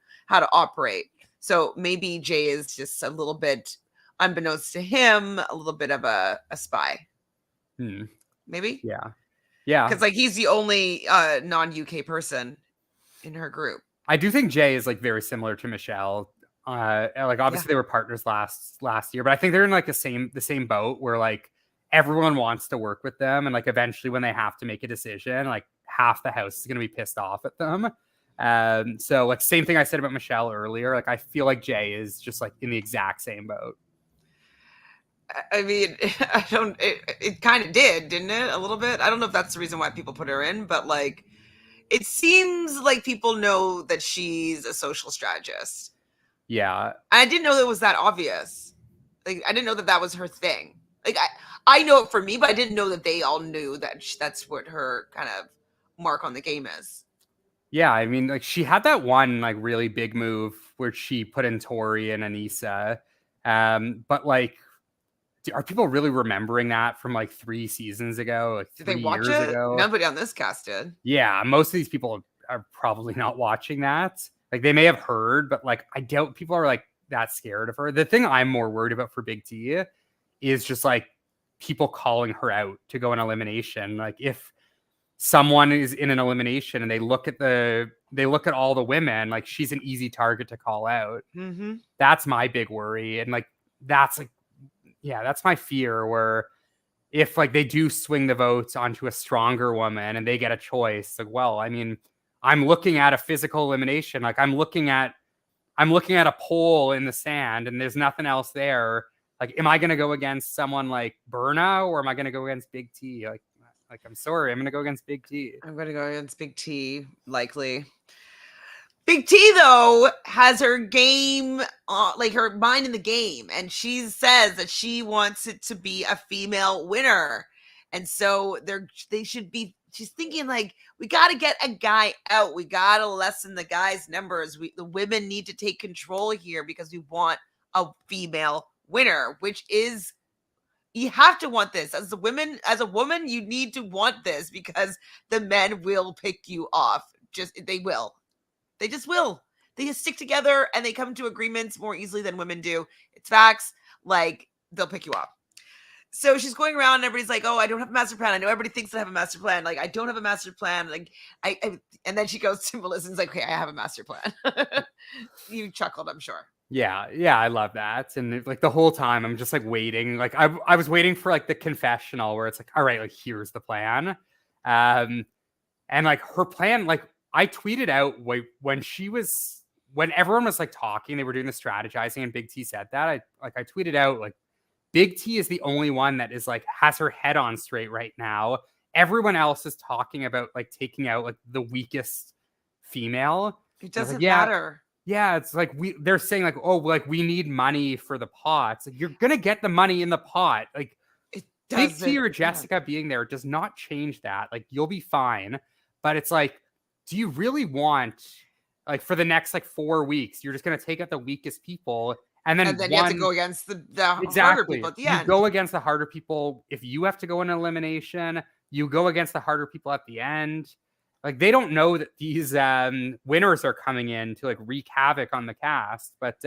operate. So maybe Jay is just a little bit, unbeknownst to him, a little bit of a spy. Maybe? Yeah. Yeah. Because like he's the only non-UK person in her group. I do think Jay is like very similar to Michele. Like obviously they were partners last year, but I think they're in like the same boat where like everyone wants to work with them, and like eventually when they have to make a decision, like half the house is gonna be pissed off at them. So like same thing I said about Michele earlier. Like I feel like Jay is just like in the exact same boat. I mean, I don't. It kind of didn't it? A little bit. I don't know if that's the reason why people put her in, but like, it seems like people know that she's a social strategist. Yeah, I didn't know that was that obvious. Like, I didn't know that was her thing. Like, I know it for me, but I didn't know that they all knew that that's what her kind of mark on the game is. Yeah, I mean, like she had that one like really big move where she put in Tori and Anissa. But like, are people really remembering that from like 3 seasons ago, like Did they 3 watch years it? ago? Nobody on this cast did. Yeah, most of these people are probably not watching that. Like they may have heard, but like I doubt people are like that scared of her. The thing I'm more worried about for Big T is just like people calling her out to go in elimination. Like if someone is in an elimination and they look at all the women, like she's an easy target to call out. That's my big worry. And like that's like, yeah, that's my fear, where if like they do swing the votes onto a stronger woman and they get a choice, like, well, I mean, I'm looking at a physical elimination. Like I'm looking at a pole in the sand and there's nothing else there. Like, am I going to go against someone like Berna, or am I going to go against Big T? Like, I'm sorry, I'm going to go against Big T. I'm going to go against Big T, likely. Big T, though, has her game, like her mind in the game. And she says that she wants it to be a female winner. And so they should be, she's thinking like, we got to get a guy out. We got to lessen the guys' numbers. The women need to take control here because we want a female winner, which is, you have to want this as a woman, you need to want this because the men will pick you off. They just will. They just stick together and they come to agreements more easily than women do. It's facts. Like, they'll pick you up. So she's going around and everybody's like, oh, I don't have a master plan. I know everybody thinks I have a master plan. Like, I don't have a master plan. Like, and then she goes to Melissa and is like, okay, I have a master plan. You chuckled, I'm sure. Yeah, I love that. And like the whole time I'm just like waiting. Like I was waiting for like the confessional where it's like, all right, like here's the plan. And like her plan, like I tweeted out when everyone was like talking, they were doing the strategizing and Big T said that. I tweeted out like Big T is the only one that is like has her head on straight right now. Everyone else is talking about like taking out like the weakest female. It doesn't like, yeah, matter. Yeah, it's like they're saying like, oh, like we need money for the pots. Like, you're gonna get the money in the pot. Like It Big T doesn't or Jessica matter. being there does not change that. Like you'll be fine. But it's like, do you really want like for the next like 4 weeks, you're just gonna take out the weakest people and And then then you have to one go against the harder people exactly. at the You end. go against the harder people. If you have to go in elimination, you go against the harder people at the end. Like they don't know that these winners are coming in to like wreak havoc on the cast, but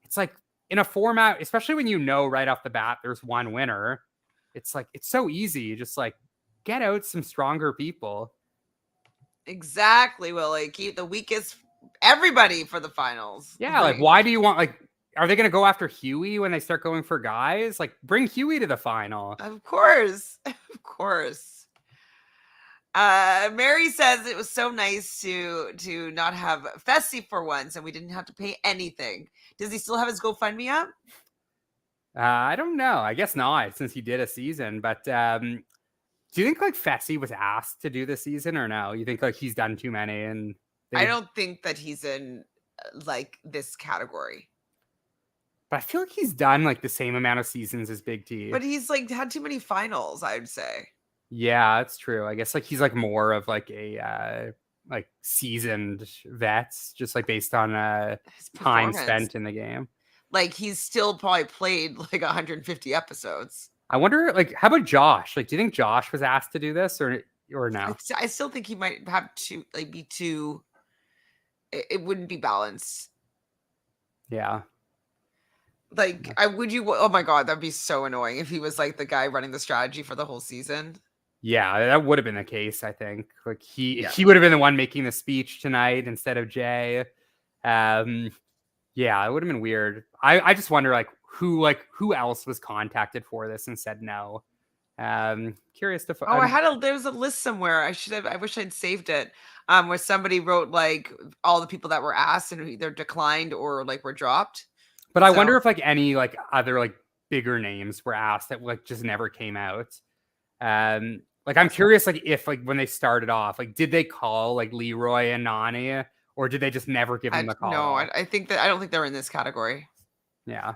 it's like in a format, especially when you know right off the bat there's one winner. It's like it's so easy, just like get out some stronger people. Exactly, Willie. Keep the weakest everybody for the finals. Yeah, like why do you want like are they going to go after Hughie when they start going for guys? Like bring Hughie to the final. Of course. Of course. Mary says it was so nice to not have Fessy for once and we didn't have to pay anything. Does he still have his GoFundMe up? I don't know. I guess not, since he did a season. But do you think like Fessy was asked to do the season or no? You think like he's done too many and I don't think that he's in like this category. But I feel like he's done like the same amount of seasons as Big T. But he's like had too many finals, I'd say. Yeah, that's true. I guess like he's like more of like a like seasoned vets, just like based on time spent in the game. Like he's still probably played like 150 episodes. I wonder, like, how about Josh? Like, do you think Josh was asked to do this or no? I still think he might have to like be too. It wouldn't be balanced. Yeah. Like, would you? Oh my god, that'd be so annoying if he was like the guy running the strategy for the whole season. Yeah, that would have been the case. I think like he would have been the one making the speech tonight instead of Jay. Yeah, it would have been weird. I just wonder who else was contacted for this and said no. Curious to. There's a list somewhere. I wish I'd saved it. Where somebody wrote like all the people that were asked and either declined or like were dropped. But I wonder if like any like other like bigger names were asked that like just never came out. Like I'm curious like if like when they started off, like did they call like Leroy and Nany or did they just never give them a call? No, I don't think they're in this category. Yeah.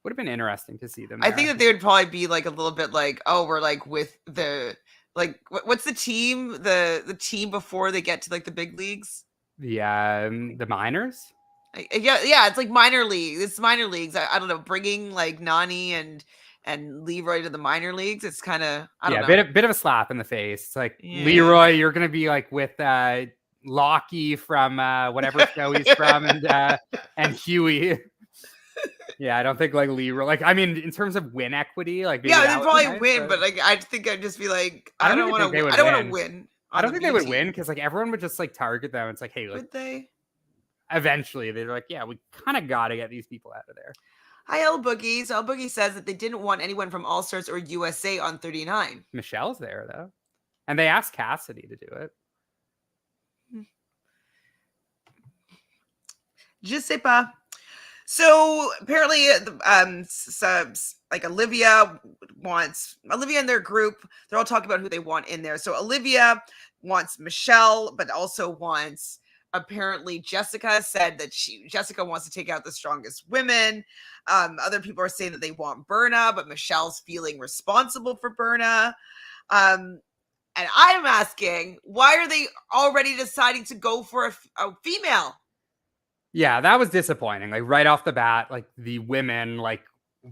Would have been interesting to see them. I think that they would probably be like a little bit like, oh, we're like with the like what's the team? The team before they get to like the big leagues? The minors? Yeah, it's like minor league. It's minor leagues. I don't know, bringing like Nany and Leroy to the minor leagues. It's kind of I don't know. Bit of a slap in the face. It's like Leroy, you're gonna be like with Locky from whatever show he's from, and Hughie. Yeah, I don't think like Leroy. Like, I mean, in terms of win equity, like they'd probably win, but like I think I'd just be like, I don't want to. I don't want to win. I don't think they would win because like everyone would just like target them. It's like, hey, like, would they? Eventually, they're like, yeah, we kind of got to get these people out of there. Hi, El Boogie. So El Boogie says that they didn't want anyone from All Stars or USA on 39. Michelle's there though, and they asked Cassidy to do it. Je sais pas. So apparently, subs like Olivia and their group. They're all talking about who they want in there. So Olivia wants Michele, but also wants. Apparently, Jessica said that Jessica wants to take out the strongest women. Other people are saying that they want Berna, but Michelle's feeling responsible for Berna. And I'm asking, why are they already deciding to go for a female? Yeah, that was disappointing. Like right off the bat, like the women like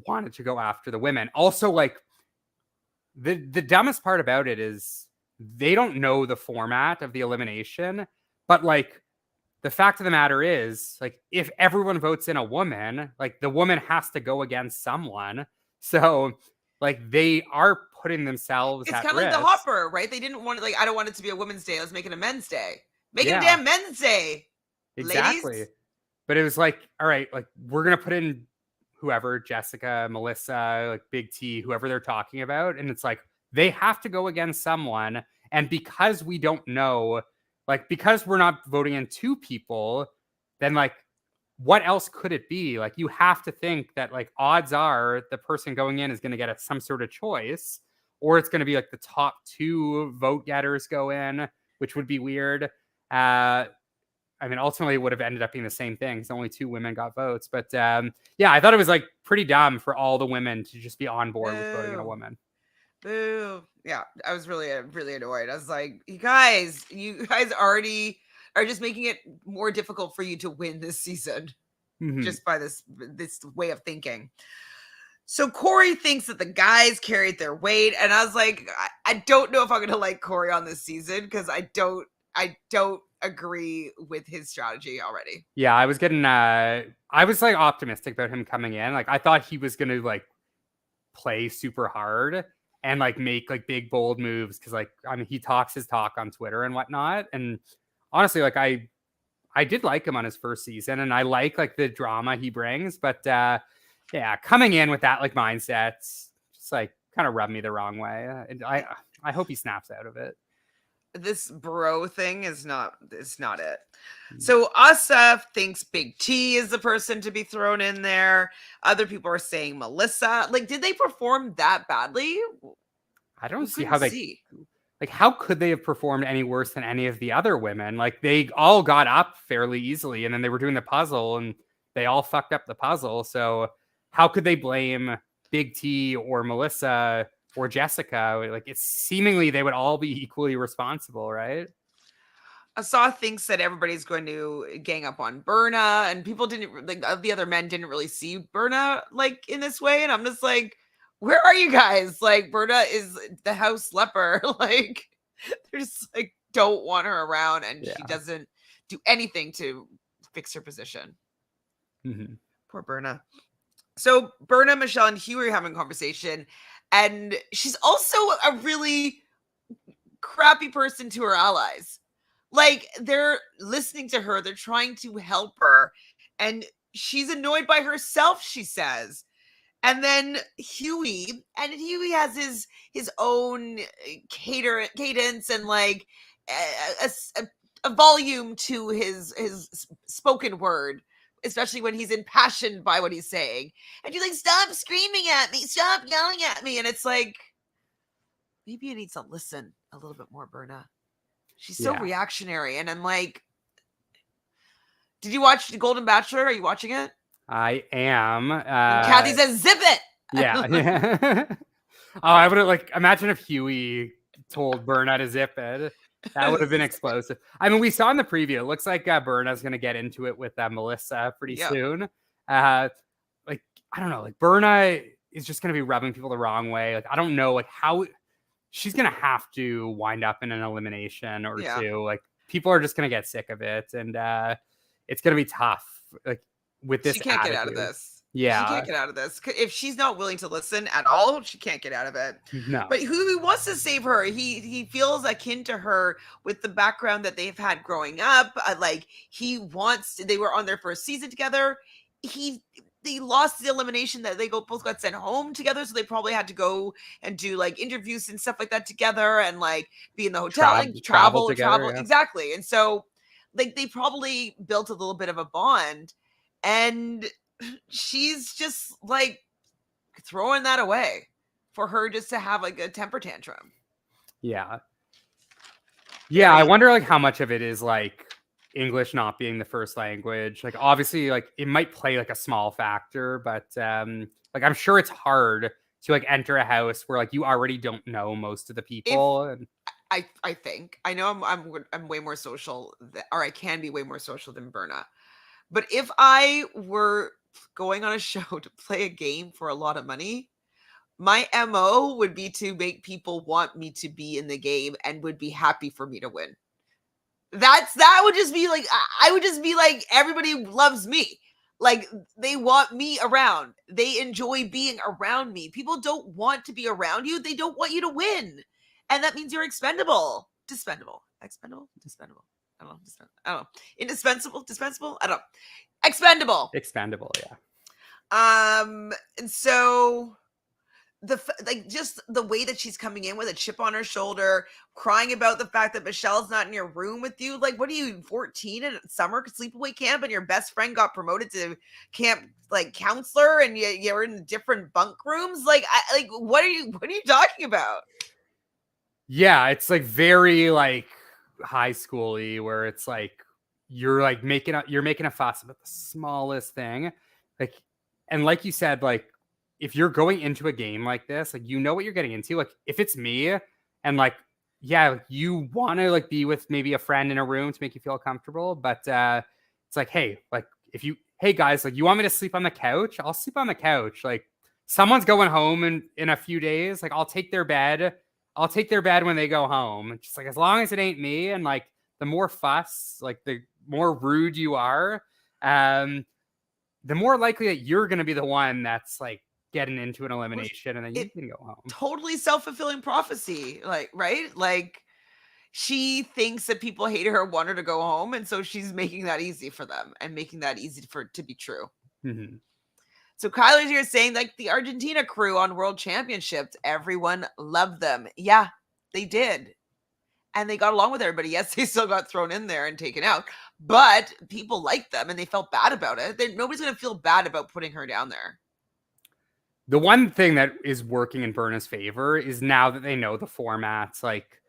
wanted to go after the women. Also, like the dumbest part about it is they don't know the format of the elimination, but like the fact of the matter is, like, if everyone votes in a woman, like the woman has to go against someone. So, like, they are putting themselves at risk. It's kind of like the Hopper, right? They didn't want it, like, I don't want it to be a women's day. Let's make it a men's day. Make it a damn men's day. Exactly. Ladies. But it was like, all right, like, we're going to put in whoever, Jessica, Melissa, like Big T, whoever they're talking about. And it's like, they have to go against someone. And because we don't know, like, because we're not voting in two people, then like, what else could it be? Like, you have to think that like odds are the person going in is going to get some sort of choice, or it's going to be like the top two vote getters go in, which would be weird. I I mean, ultimately it would have ended up being the same thing because only 2 women got votes. But yeah, I thought it was like pretty dumb for all the women to just be on board with voting in a Boo. woman. Boo. Yeah, I was really, really annoyed. I was like, you guys already are just making it more difficult for you to win this season just by this way of thinking. So Corey thinks that the guys carried their weight, and I was like, I don't know if I'm gonna like Corey on this season because I don't agree with his strategy already. Yeah, I was getting I was like optimistic about him coming in. Like I thought he was gonna like play super hard and like make like big bold moves because like I mean he talks his talk on Twitter and whatnot. And honestly, like I did like him on his first season, and I like the drama he brings. But yeah, coming in with that like mindset just like kind of rubbed me the wrong way. I hope he snaps out of it. This bro thing is not it. So Asaf thinks Big T is the person to be thrown in there. Other people are saying Melissa. Like, did they perform that badly? I don't see how they like how could they have performed any worse than any of the other women? Like they all got up fairly easily, and then they were doing the puzzle and they all fucked up the puzzle. So how could they blame Big T or Melissa or Jessica? Like it's seemingly they would all be equally responsible, right? Asaf thinks that everybody's going to gang up on Berna, and people didn't like the other men didn't really see Berna like in this way. And I'm just like, where are you guys? Like, Berna is the house leper. Like, they're just like don't want her around, and she doesn't do anything to fix her position. Poor Berna. So Berna, Michele, and Hughie are having a conversation, and she's also a really crappy person to her allies. Like, they're listening to her, they're trying to help her, and she's annoyed by herself, she says. And then Hughie has his own cadence and like a volume to his spoken word, especially when he's impassioned by what he's saying. And she's like, stop screaming at me, stop yelling at me. And it's like, maybe you need to listen a little bit more, Berna. She's so reactionary. And I'm like, did you watch The Golden Bachelor? Are you watching it? I am. And Kathy says, zip it. Yeah. Oh, I would have like imagine if Hughie told Berna to zip it. That would have been explosive. I mean, we saw in the preview. It looks like Berna's going to get into it with Melissa pretty soon. Like I don't know. Like Berna is just going to be rubbing people the wrong way. Like I don't know. Like how she's going to have to wind up in an elimination or two. Like people are just going to get sick of it, and it's going to be tough. Like with this, she can't get out of this. Yeah, she can't get out of this. If she's not willing to listen at all, she can't get out of it. No, but who wants to save her? He feels akin to her with the background that they've had growing up. Like he wants. They were on their first season together. They lost the elimination that they both got sent home together, so they probably had to go and do like interviews and stuff like that together, and like be in the hotel and travel together, yeah. Exactly. And so like they probably built a little bit of a bond, and she's just like throwing that away for her just to have like a temper tantrum. Yeah. I wonder like how much of it is like English not being the first language. Like obviously like it might play like a small factor, but like I'm sure it's hard to like enter a house where like you already don't know most of the people. And I think I know I'm way more social, or I can be way more social than Berna. But if I were going on a show to play a game for a lot of money, my MO would be to make people want me to be in the game and would be happy for me to win. That would just be like, I would just be like, everybody loves me. Like they want me around. They enjoy being around me. People don't want to be around you. They don't want you to win. And that means you're expendable. Dispendable. Expendable? Dispendable. I don't know. Indispensable? Dispensable? I don't know. Expendable. Yeah. And so just the way that she's coming in with a chip on her shoulder, crying about the fact that Michelle's not in your room with you. Like, what are you, 14 at summer sleepaway camp, and your best friend got promoted to camp like counselor, and you're in different bunk rooms? Like, what are you talking about? Yeah, it's like very like high schooly where it's like you're like making a fuss about the smallest thing. Like, and like you said, like if you're going into a game like this, like you know what you're getting into. Like if it's me and like, yeah, like, you want to like be with maybe a friend in a room to make you feel comfortable, but it's like, hey, like hey guys, like you want me to sleep on the couch? I'll sleep on the couch. Like someone's going home in a few days. Like I'll take their bed. I'll take their bed when they go home. Just like as long as it ain't me. And like the more fuss, like the more rude you are, the more likely that you're going to be the one that's like getting into an elimination, and then you can go home. Totally self-fulfilling prophecy, like, right? Like she thinks that people hate her, want her to go home, and so she's making that easy for them and making that easy for it to be true. Mm-hmm. So Kyler's here saying like the Argentina crew on World Championships, everyone loved them. Yeah, they did. And they got along with everybody. Yes, they still got thrown in there and taken out, but people liked them and they felt bad about it. Nobody's going to feel bad about putting her down there. The one thing that is working in Berna's favor is now that they know the formats, like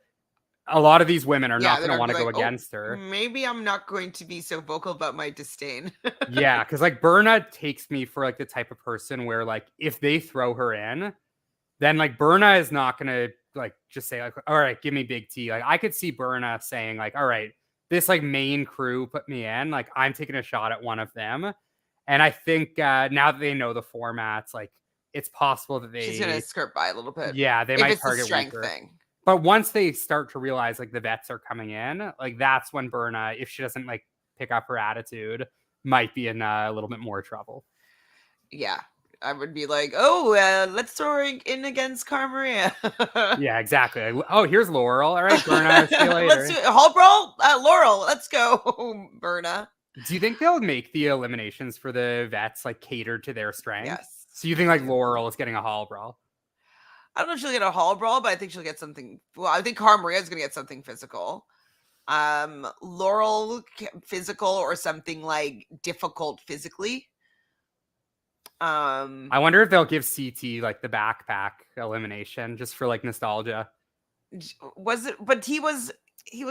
a lot of these women are not going to want to go against her. Maybe I'm not going to be so vocal about my disdain. Yeah, because like Berna takes me for like the type of person where like if they throw her in, then like Berna is not going to like just say like, all right, give me big T. Like I could see Berna saying like, all right, this like main crew put me in, like I'm taking a shot at one of them. And I think now that they know the formats, like it's possible that she's going to skirt by a little bit. Yeah, they might target a strength thing. But once they start to realize like the vets are coming in, like that's when Berna, if she doesn't like pick up her attitude, might be in a little bit more trouble. Yeah, I would be like, oh, let's throw her in against Maria. Yeah, exactly. Like, oh, here's Laurel. All right, Berna, see you later. Let's do it. Laurel, let's go, Berna. Do you think they'll make the eliminations for the vets like catered to their strength? Yes. So you think like Laurel is getting a hall brawl? I don't know if she'll get a hall brawl, but I think she'll get something. Well, I think Maria is going to get something physical. Laurel physical or something like difficult physically. I wonder if they'll give CT like the backpack elimination just for like nostalgia. Was it? But he was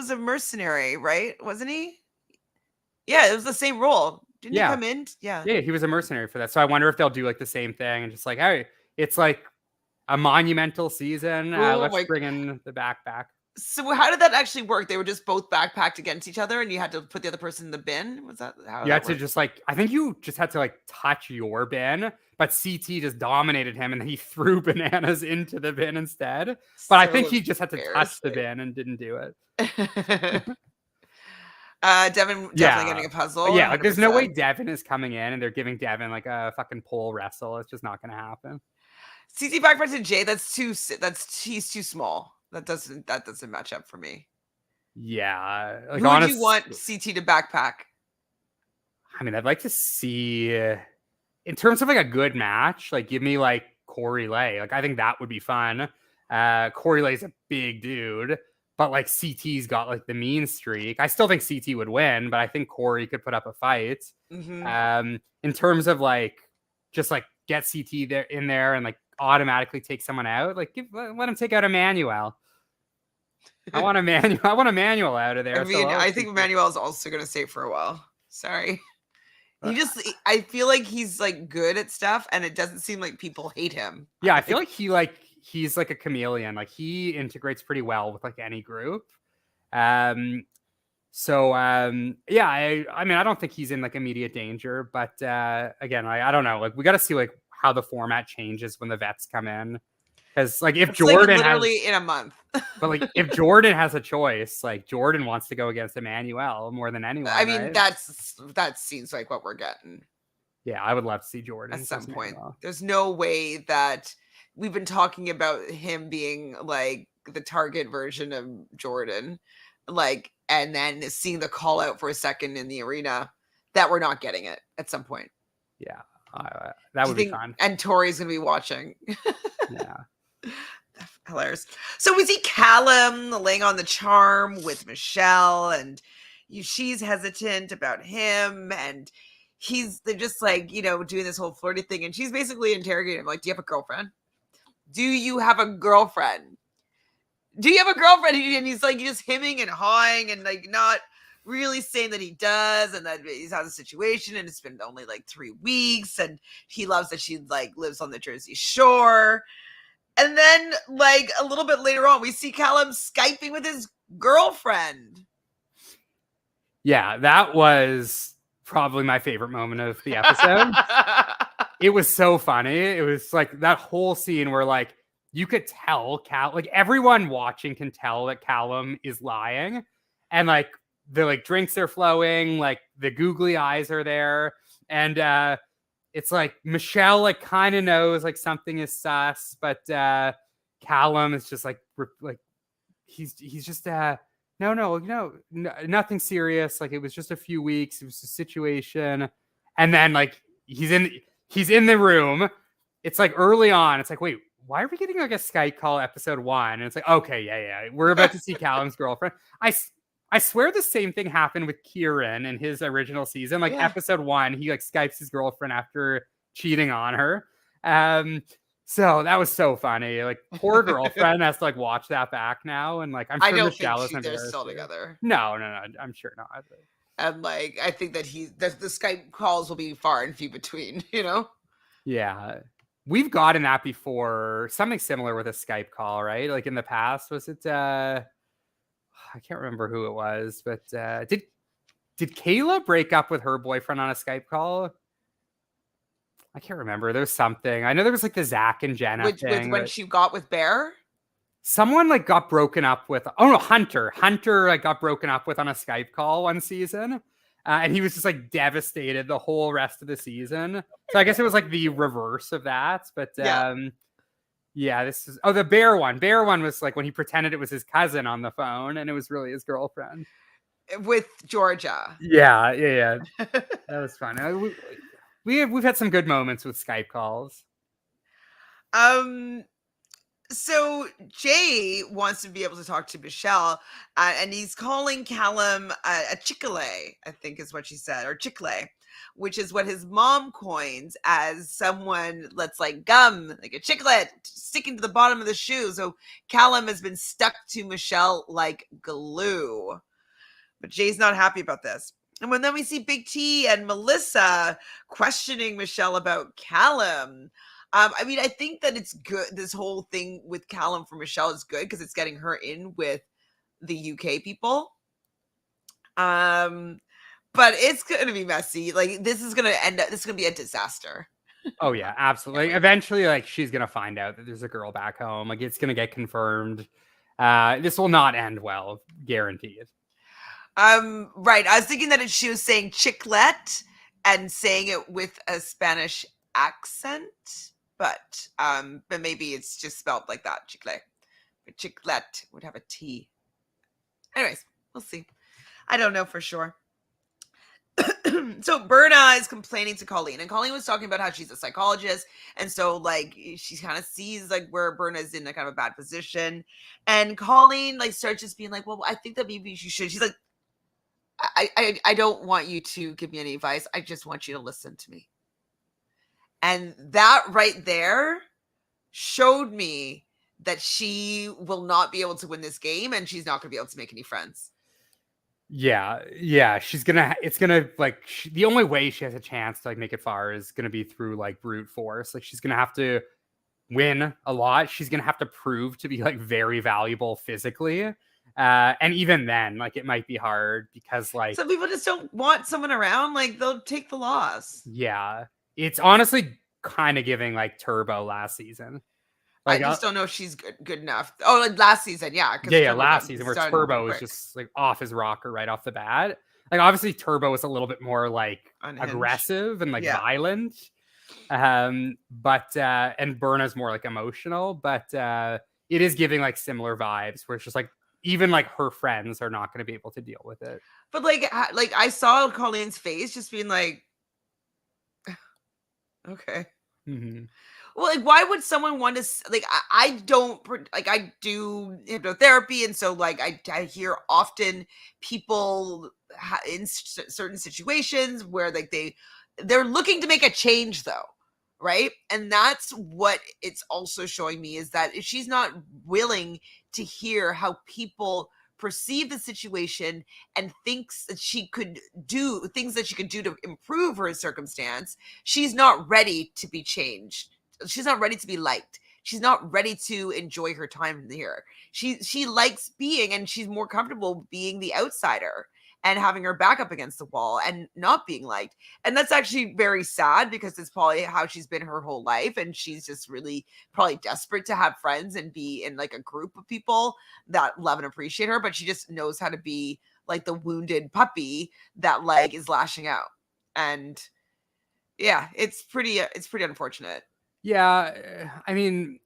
a mercenary, right? Wasn't he? Yeah, it was the same role. Didn't he come in? Yeah, he was a mercenary for that. So I wonder if they'll do like the same thing and just like, hey, it's like a monumental season. Let's bring in the backpack. So how did that actually work? They were just both backpacked against each other and you had to put the other person in the bin? Was that how you had to just like, I think you just had to like touch your bin, but CT just dominated him and he threw bananas into the bin instead. But I think he just had to touch the bin and didn't do it. Devin definitely getting a puzzle. Yeah, like there's no way Devin is coming in and they're giving Devin like a fucking pole wrestle. It's just not going to happen. CT backpack to Jay, he's too small. That doesn't match up for me. Yeah. Like, who would you want CT to backpack? I mean, I'd like to see, in terms of like a good match, like give me like Corey Lay. Like I think that would be fun. Corey Lay's a big dude, but like CT's got like the mean streak. I still think CT would win, but I think Corey could put up a fight. Mm-hmm. In terms of like, just like get CT there in there and like automatically take someone out, like let him take out Emmanuel. I want Emmanuel out of there. I mean, I think Emmanuel is also going to stay for a while. Sorry. I feel like he's like good at stuff and it doesn't seem like people hate him. Yeah, I feel like he's like a chameleon. Like he integrates pretty well with like any group. Yeah, I mean, I don't think he's in like immediate danger, but again, I don't know. Like we got to see like how the format changes when the vets come in. Because like if it's Jordan like literally in a month. But like if Jordan has a choice, like Jordan wants to go against Emmanuel more than anyone. I mean, right? that seems like what we're getting. Yeah, I would love to see Jordan at some point. There's no way that we've been talking about him being like the target version of Jordan, like, and then seeing the call out for a second in the arena that we're not getting it at some point. Yeah, that would be fun. And Tori's gonna be watching. Yeah. Hilarious. So we see Callum laying on the charm with Michele, and she's hesitant about him, and they're just like, doing this whole flirty thing, and she's basically interrogating him, like, do you have a girlfriend? Do you have a girlfriend? Do you have a girlfriend? And he's like just hemming and hawing and like not really saying that he does, and that he's had a situation, and it's been only like 3 weeks, and he loves that she like lives on the Jersey Shore. And then, like, a little bit later on, we see Callum Skyping with his girlfriend. Yeah, that was probably my favorite moment of the episode. It was so funny. It was like that whole scene where, like, you could tell like everyone watching can tell that Callum is lying, and like the like drinks are flowing, like the googly eyes are there, and it's like Michele like kind of knows like something is sus, but Callum is just like he's just no, nothing serious. Like, it was just a few weeks. It was a situation, and then like he's in the room. It's like early on. It's like, wait, why are we getting like a Skype call episode 1? And it's like, okay, yeah, we're about to see Callum's girlfriend. I swear the same thing happened with Cierran in his original season. Like, episode 1, he like Skypes his girlfriend after cheating on her. So that was so funny. Like, poor girlfriend has to like watch that back now, and like I'm sure I don't Michele is think they're still embarrassed. together. No, I'm sure not. And like, I think that the Skype calls will be far and few between, you know? Yeah. We've gotten that before. Something similar with a Skype call, right? Like in the past, was it I can't remember who it was, but did Kayla break up with her boyfriend on a Skype call? I can't remember. There was something. I know there was like the Zach and Jenna thing. With when she got with Bear? Someone like got broken up with. Oh no, Hunter like got broken up with on a Skype call one season. And he was just like devastated the whole rest of the season. So I guess it was like the reverse of that. But yeah, this is the Bear one. Bear one was like when he pretended it was his cousin on the phone and it was really his girlfriend. With Georgia. Yeah. That was fun. We've had some good moments with Skype calls. So Jay wants to be able to talk to Michele, and he's calling Callum a chicle, I think is what she said, or chicle, which is what his mom coins as someone that's like gum, like a chiclet sticking to the bottom of the shoe. So Callum has been stuck to Michele like glue. But Jay's not happy about this. And when then we see Big T and Melissa questioning Michele about Callum. I mean, I think that it's good. This whole thing with Callum for Michele is good because it's getting her in with the UK people. But it's going to be messy. Like, this is going to be a disaster. Oh yeah, absolutely. Like, eventually, like, she's going to find out that there's a girl back home. Like, it's going to get confirmed. This will not end well, guaranteed. Right. I was thinking that she was saying chiclet and saying it with a Spanish accent. But maybe it's just spelled like that, chicle. But chiclet would have a T. Anyways, we'll see. I don't know for sure. So Berna is complaining to Colleen, and Colleen was talking about how she's a psychologist, and so like she kind of sees like where Berna is in a kind of a bad position, and Colleen like starts just being like, well, I think that maybe you should. She's like, I don't want you to give me any advice. I just want you to listen to me. And that right there showed me that she will not be able to win this game, and she's not going to be able to make any friends. Yeah. It's gonna like the only way she has a chance to like make it far is gonna be through like brute force. Like, she's gonna have to win a lot. She's gonna have to prove to be like very valuable physically. And even then, like, it might be hard because like some people just don't want someone around. Like, they'll take the loss. Yeah. It's honestly kind of giving like Turbo last season. Like, I just don't know if she's good enough. Oh, like last season, yeah. Yeah, last season where Turbo was just like off his rocker right off the bat. Like, obviously Turbo was a little bit more like unhinged, aggressive and like violent. But and Berna's more like emotional, but it is giving like similar vibes where it's just like even like her friends are not going to be able to deal with it. But like I saw Colleen's face just being like, okay. Mm-hmm. Well, like, why would someone want to, like, I don't, like, I do hypnotherapy, and so, like, I hear often people in certain situations where, like, they're looking to make a change, though, right? And that's what it's also showing me, is that if she's not willing to hear how people perceive the situation and thinks that she could do things that she could do to improve her circumstance, she's not ready to be changed. She's not ready to be liked. She's not ready to enjoy her time here. She likes being, and she's more comfortable being the outsider and having her back up against the wall and not being liked. And that's actually very sad because it's probably how she's been her whole life. And she's just really probably desperate to have friends and be in like a group of people that love and appreciate her. But she just knows how to be like the wounded puppy that like is lashing out. And yeah, it's pretty unfortunate. Yeah, I mean,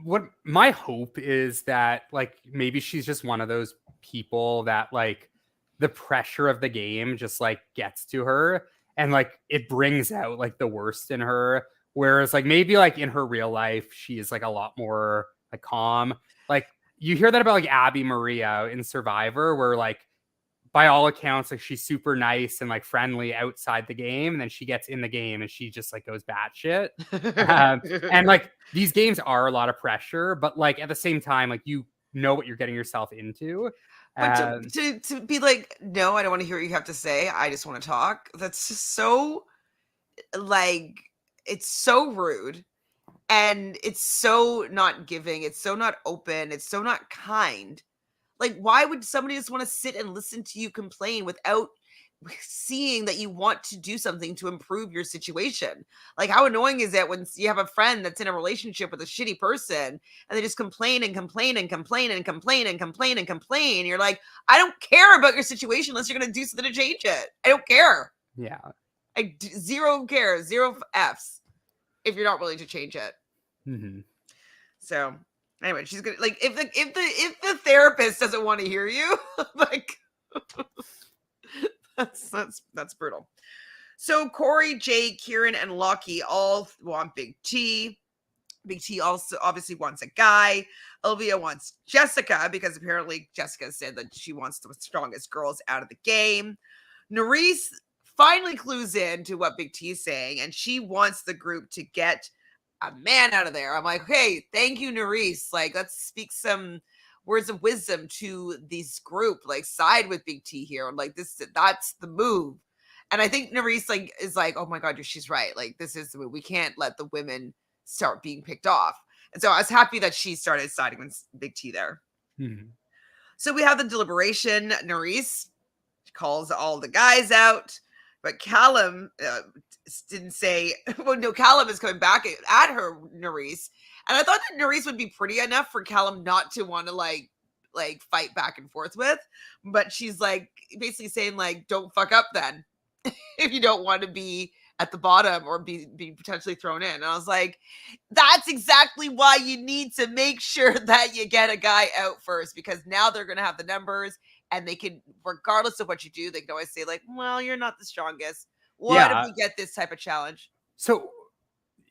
what my hope is that like maybe she's just one of those people that like the pressure of the game just like gets to her and like it brings out like the worst in her. Whereas like maybe like in her real life, she is like a lot more like calm. Like you hear that about like Abby Maria in Survivor, where like by all accounts, like she's super nice and like friendly outside the game, and then she gets in the game and she just like goes batshit. And like these games are a lot of pressure, but like at the same time, like you know what you're getting yourself into. But to be like, no, I don't want to hear what you have to say. I just want to talk. That's just so like it's so rude. And it's so not giving. It's so not open. It's so not kind. Like, why would somebody just want to sit and listen to you complain without seeing that you want to do something to improve your situation? Like, how annoying is it when you have a friend that's in a relationship with a shitty person and they just complain and complain and complain and complain and complain and complain? You're like, I don't care about your situation unless you're going to do something to change it. I don't care. Yeah. Zero care, zero Fs if you're not willing to change it. Mm-hmm. So anyway, she's gonna like if the therapist doesn't want to hear you, like that's brutal. So Corey, Jay, Cierran, and Locky all want Big T. Big T also obviously wants a guy. Olivia wants Jessica because apparently Jessica said that she wants the strongest girls out of the game. Nurys finally clues in to what Big T is saying, and she wants the group to get a man out of there. I'm like, hey, thank you, Nurys. Like, let's speak some words of wisdom to this group. Like, side with Big T here. Like, that's the move. And I think Nurys like is like, oh my God, she's right. Like, this is the move. We can't let the women start being picked off. And so I was happy that she started siding with Big T there. Mm-hmm. So we have the deliberation. Nurys calls all the guys out, but Callum didn't say, well, no, Callum is coming back at her, Nurys. And I thought that Nurys would be pretty enough for Callum not to want to like fight back and forth with. But she's like basically saying like, don't fuck up then if you don't want to be at the bottom or be potentially thrown in. And I was like, that's exactly why you need to make sure that you get a guy out first, because now they're going to have the numbers and they can, regardless of what you do, they can always say like, well, you're not the strongest. Why did we get this type of challenge? So,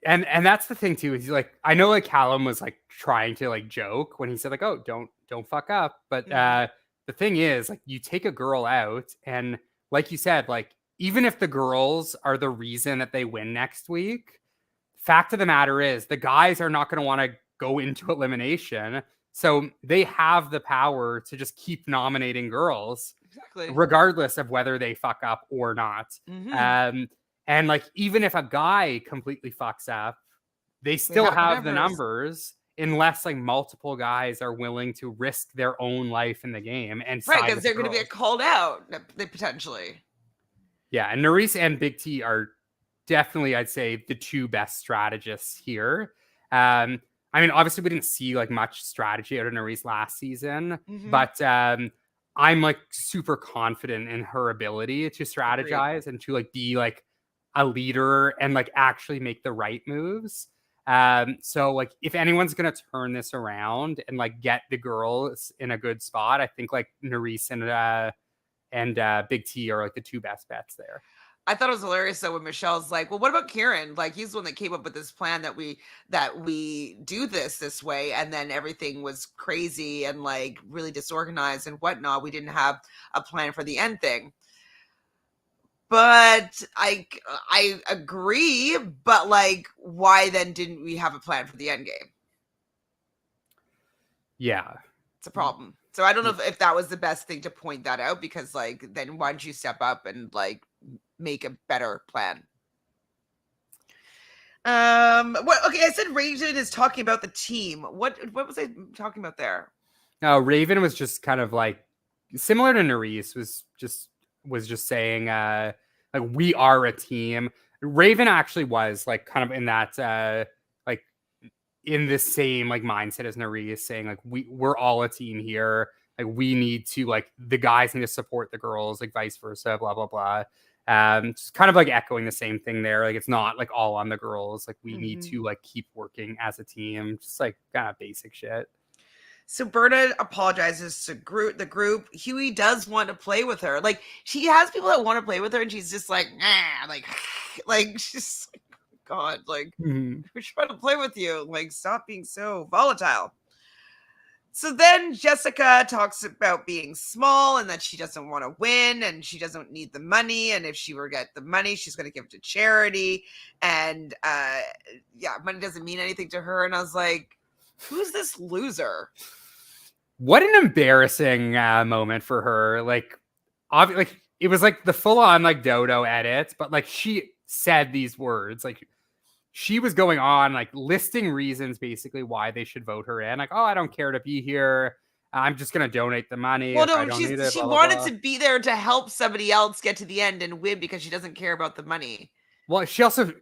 and that's the thing too, is like, I know like Callum was like trying to like joke when he said like, oh, don't fuck up. But the thing is like, you take a girl out and like you said, like, even if the girls are the reason that they win next week, fact of the matter is the guys are not going to want to go into elimination. So they have the power to just keep nominating girls, exactly, regardless of whether they fuck up or not. Mm-hmm. And like, even if a guy completely fucks up, they still have the numbers unless like multiple guys are willing to risk their own life in the game. And right, because they're going to get called out potentially. Yeah, and Nurys and Big T are definitely, I'd say, the two best strategists here. I mean, obviously, we didn't see like much strategy out of Nurys last season, but I'm like super confident in her ability to strategize and to like be like a leader and like actually make the right moves. So like if anyone's gonna turn this around and like get the girls in a good spot, I think like Nurys and Big T are like the two best bets there. I thought it was hilarious though when Michelle's like, well, what about Cierran? Like, he's the one that came up with this plan that we do this way, and then everything was crazy and like really disorganized and whatnot. We didn't have a plan for the end thing. But I agree, but like, why then didn't we have a plan for the end game? Yeah. It's a problem. So I don't know if that was the best thing to point that out, because like then why don't you step up and like make a better plan? What? Okay, I said Ravyn is talking about the team. What was I talking about there? Ravyn was just kind of like similar to Nurys, was just saying like we are a team. Ravyn actually was like kind of in that like in the same like mindset as Nurys, saying like we're all a team here. Like we need to, like, the guys need to support the girls, like vice versa, blah blah blah. Just kind of like echoing the same thing there. Like it's not like all on the girls. Like we need to like keep working as a team. Just like kind of basic shit. So Berna apologizes to the group. Hughie does want to play with her. Like she has people that want to play with her, and she's just like, nah, like she's like, God, like we're trying to play with you. Like stop being so volatile. So then Jessica talks about being small and that she doesn't want to win and she doesn't need the money. And if she were to get the money, she's going to give it to charity. And yeah, money doesn't mean anything to her. And I was like, who's this loser? What an embarrassing moment for her. Like it was like the full on like Dodo edits, but like she said these words, like she was going on like listing reasons basically why they should vote her in. Like, oh, I don't care to be here. I'm just going to donate the money if I don't need it. She blah, blah, wanted blah. to be there to help somebody else get to the end and win because she doesn't care about the money. Well, she also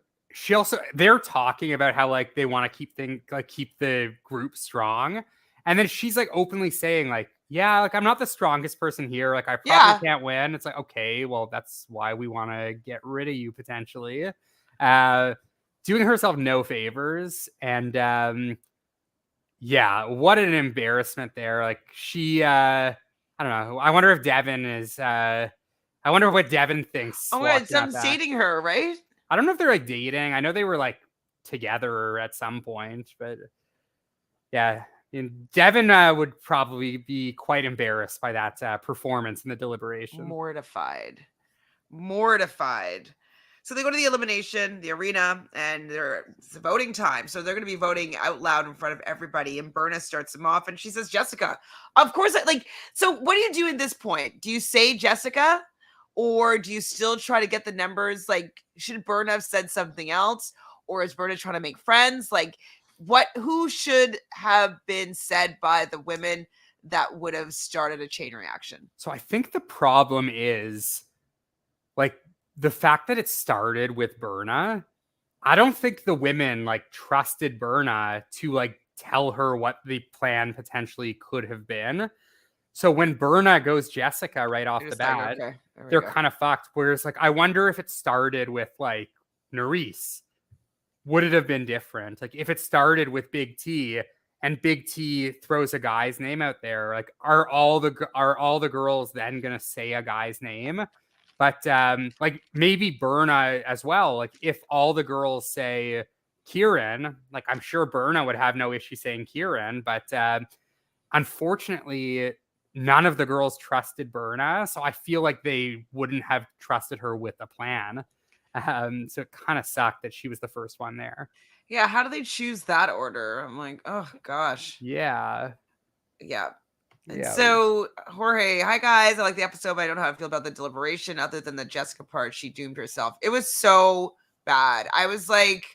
they're talking about how like they want to keep the group strong. And then she's like openly saying like, yeah, like I'm not the strongest person here. Like I probably can't win. It's like, okay, well, that's why we want to get rid of you potentially. Doing herself no favors. And yeah, what an embarrassment there. Like she I don't know. I wonder if Devin is I wonder what Devin thinks. Oh my God, someone's dating her, right? I don't know if they're like dating. I know they were like together at some point, but yeah, Devin would probably be quite embarrassed by that performance in the deliberation. Mortified. So they go to the elimination, the arena, and it's voting time. So they're going to be voting out loud in front of everybody. And Berna starts them off, and she says, "Jessica, of course." So what do you do at this point? Do you say Jessica, or do you still try to get the numbers? Like, should Berna have said something else, or is Berna trying to make friends? Like, who should have been said by the women that would have started a chain reaction? So I think the problem is like the fact that it started with Berna. I don't think the women like trusted Berna to like tell her what the plan potentially could have been. So when Berna goes Jessica right off the bat, they're kind of fucked. Whereas like I wonder if it started with like Nurys, would it have been different? Like if it started with Big T and Big T throws a guy's name out there, like are all the girls then gonna say a guy's name? But like maybe Berna as well. Like if all the girls say Cierran, like I'm sure Berna would have no issue saying Cierran, but unfortunately none of the girls trusted Berna, so I feel like they wouldn't have trusted her with a plan. So it kind of sucked that she was the first one there. Yeah, how do they choose that order? I'm like, oh gosh. Yeah. And so Jorge, hi guys, I like the episode, but I don't know how I feel about the deliberation other than the Jessica part. She doomed herself. It was so bad. I was like,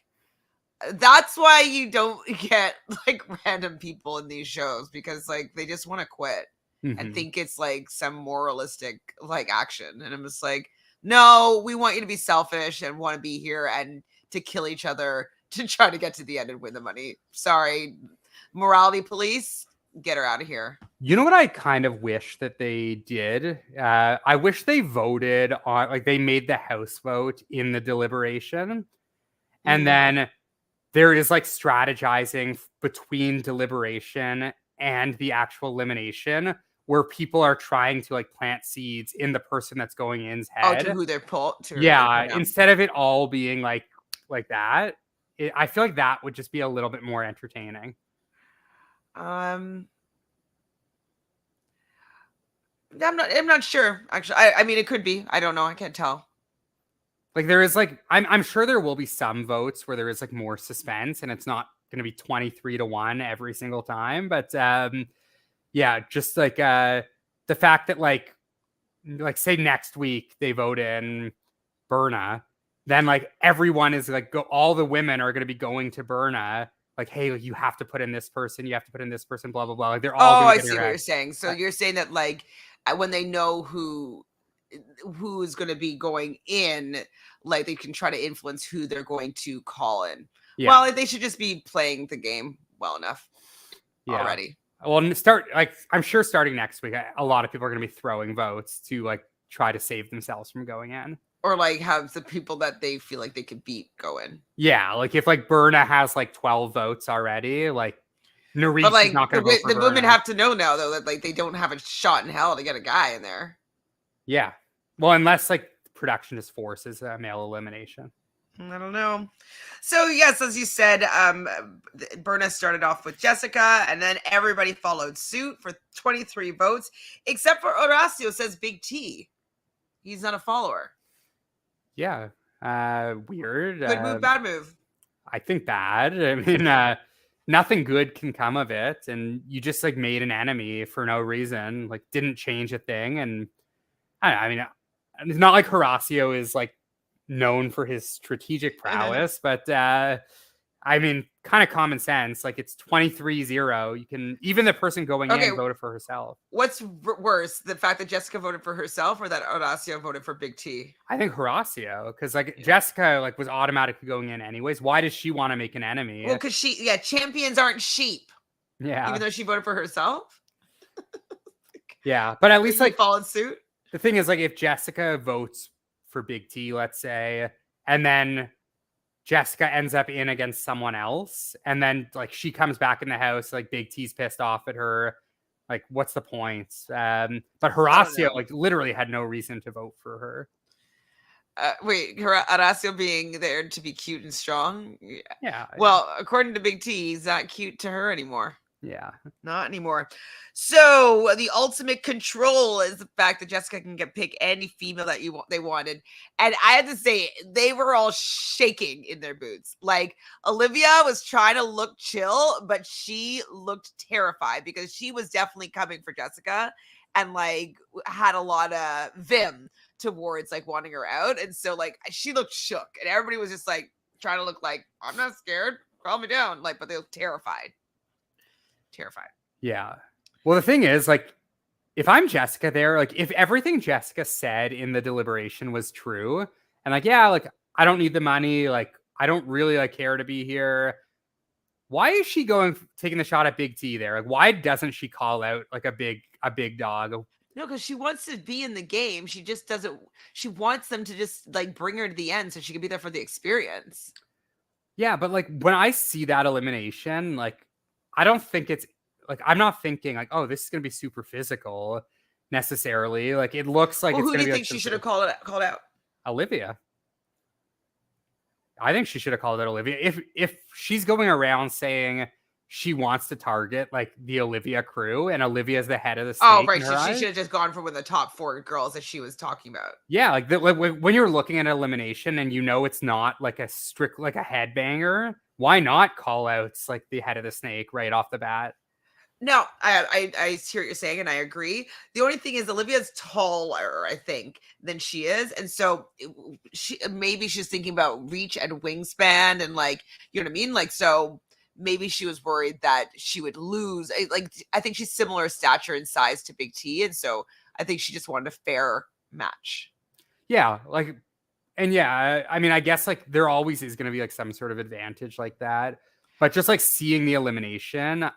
that's why you don't get like random people in these shows, because like they just want to quit and think it's like some moralistic like action. And I'm just like, no, we want you to be selfish and want to be here and to kill each other to try to get to the end and win the money. Sorry, morality police, get her out of here. You know what I kind of wish that they did? I wish they voted on, like they made the house vote in the deliberation. And then there is like strategizing between deliberation and the actual elimination where people are trying to like plant seeds in the person that's going in's head. Oh, to who they're pulled to. Yeah, instead of it all being like that. I feel like that would just be a little bit more entertaining. I'm not sure, actually. I mean, it could be. I don't know. I can't tell. Like there is like, I'm sure there will be some votes where there is like more suspense and it's not going to be 23-1 every single time. But Yeah, just like the fact that like say next week they vote in Berna, then like everyone is like all the women are going to be going to Berna like, hey, like, you have to put in this person, you have to put in this person, blah blah blah. Like they're all Oh, going to I get in see your what head. you're saying. So you're saying that like when they know who is going to be going in, like they can try to influence who they're going to call in. Yeah. Well, like, they should just be playing the game well enough already. Well, start like I'm sure starting next week, a lot of people are going to be throwing votes to like try to save themselves from going in, or like have the people that they feel like they could beat go in. Yeah, like if like Berna has like 12 votes already, like Nurys But like is not going to vote for the women Berna. have to know now though that like they don't have a shot in hell to get a guy in there. Yeah, well, unless like production just forces a male elimination. I don't know. So yes, as you said, Berna started off with Jessica, and then everybody followed suit for 23 votes, except for Horacio says Big T. He's not a follower. Yeah, weird. Good move, bad move. I think bad. I mean, nothing good can come of it, and you just like made an enemy for no reason. Like didn't change a thing, and I mean, it's not like Horacio is like known for his strategic prowess, but I mean, kind of common sense. Like it's 23-0. You can even the person going in voted for herself. What's worse, the fact that Jessica voted for herself or that Horacio voted for Big T? I think Horacio, because like Jessica like was automatically going in anyways. Why does she want to make an enemy? Well, because champions aren't sheep. Yeah. Even though she voted for herself. Yeah, but at least like followed suit. The thing is, like, if Jessica votes for Big T, let's say, and then Jessica ends up in against someone else, and then like she comes back in the house, like Big T's pissed off at her. Like, what's the point? But Horacio like literally had no reason to vote for her. Wait, Horacio being there to be cute and strong? Yeah. Well, according to Big T, he's not cute to her anymore. Yeah. Not anymore. So the ultimate control is the fact that Jessica can pick any female that they wanted. And I had to say, they were all shaking in their boots. Like Olivia was trying to look chill, but she looked terrified because she was definitely coming for Jessica and like had a lot of vim towards like wanting her out. And so like she looked shook and everybody was just like trying to look like, I'm not scared, calm me down. Like, but they looked terrified. Yeah. Well, the thing is, like, if I'm Jessica there, like, if everything Jessica said in the deliberation was true, and like, yeah, like, I don't need the money, like, I don't really like care to be here. Why is she taking the shot at Big T there? Like, why doesn't she call out like a big dog? No, because she wants to be in the game. She just doesn't. She wants them to just like bring her to the end so she can be there for the experience. Yeah, but like when I see that elimination, like, I don't think it's like I'm not thinking like, oh, this is gonna be super physical necessarily. Like it looks like it's who gonna do you be think like she should have called out? Olivia. I think she should have called it Olivia. If she's going around saying she wants to target like the Olivia crew and Olivia's the head of the snake. Oh, right. She should have just gone for one of the top 4 girls that she was talking about. Yeah, like when you're looking at elimination and you know it's not like a strict like a headbanger, why not call out like the head of the snake right off the bat? No, I hear what you're saying, and I agree. The only thing is Olivia's taller, I think, than she is, and so maybe she's thinking about reach and wingspan, and like, you know what I mean? Like, so maybe she was worried that she would lose. I think she's similar stature and size to Big T, and so I think she just wanted a fair match. Yeah, like, and yeah, I mean, I guess like there always is going to be like some sort of advantage like that, but just like seeing the elimination,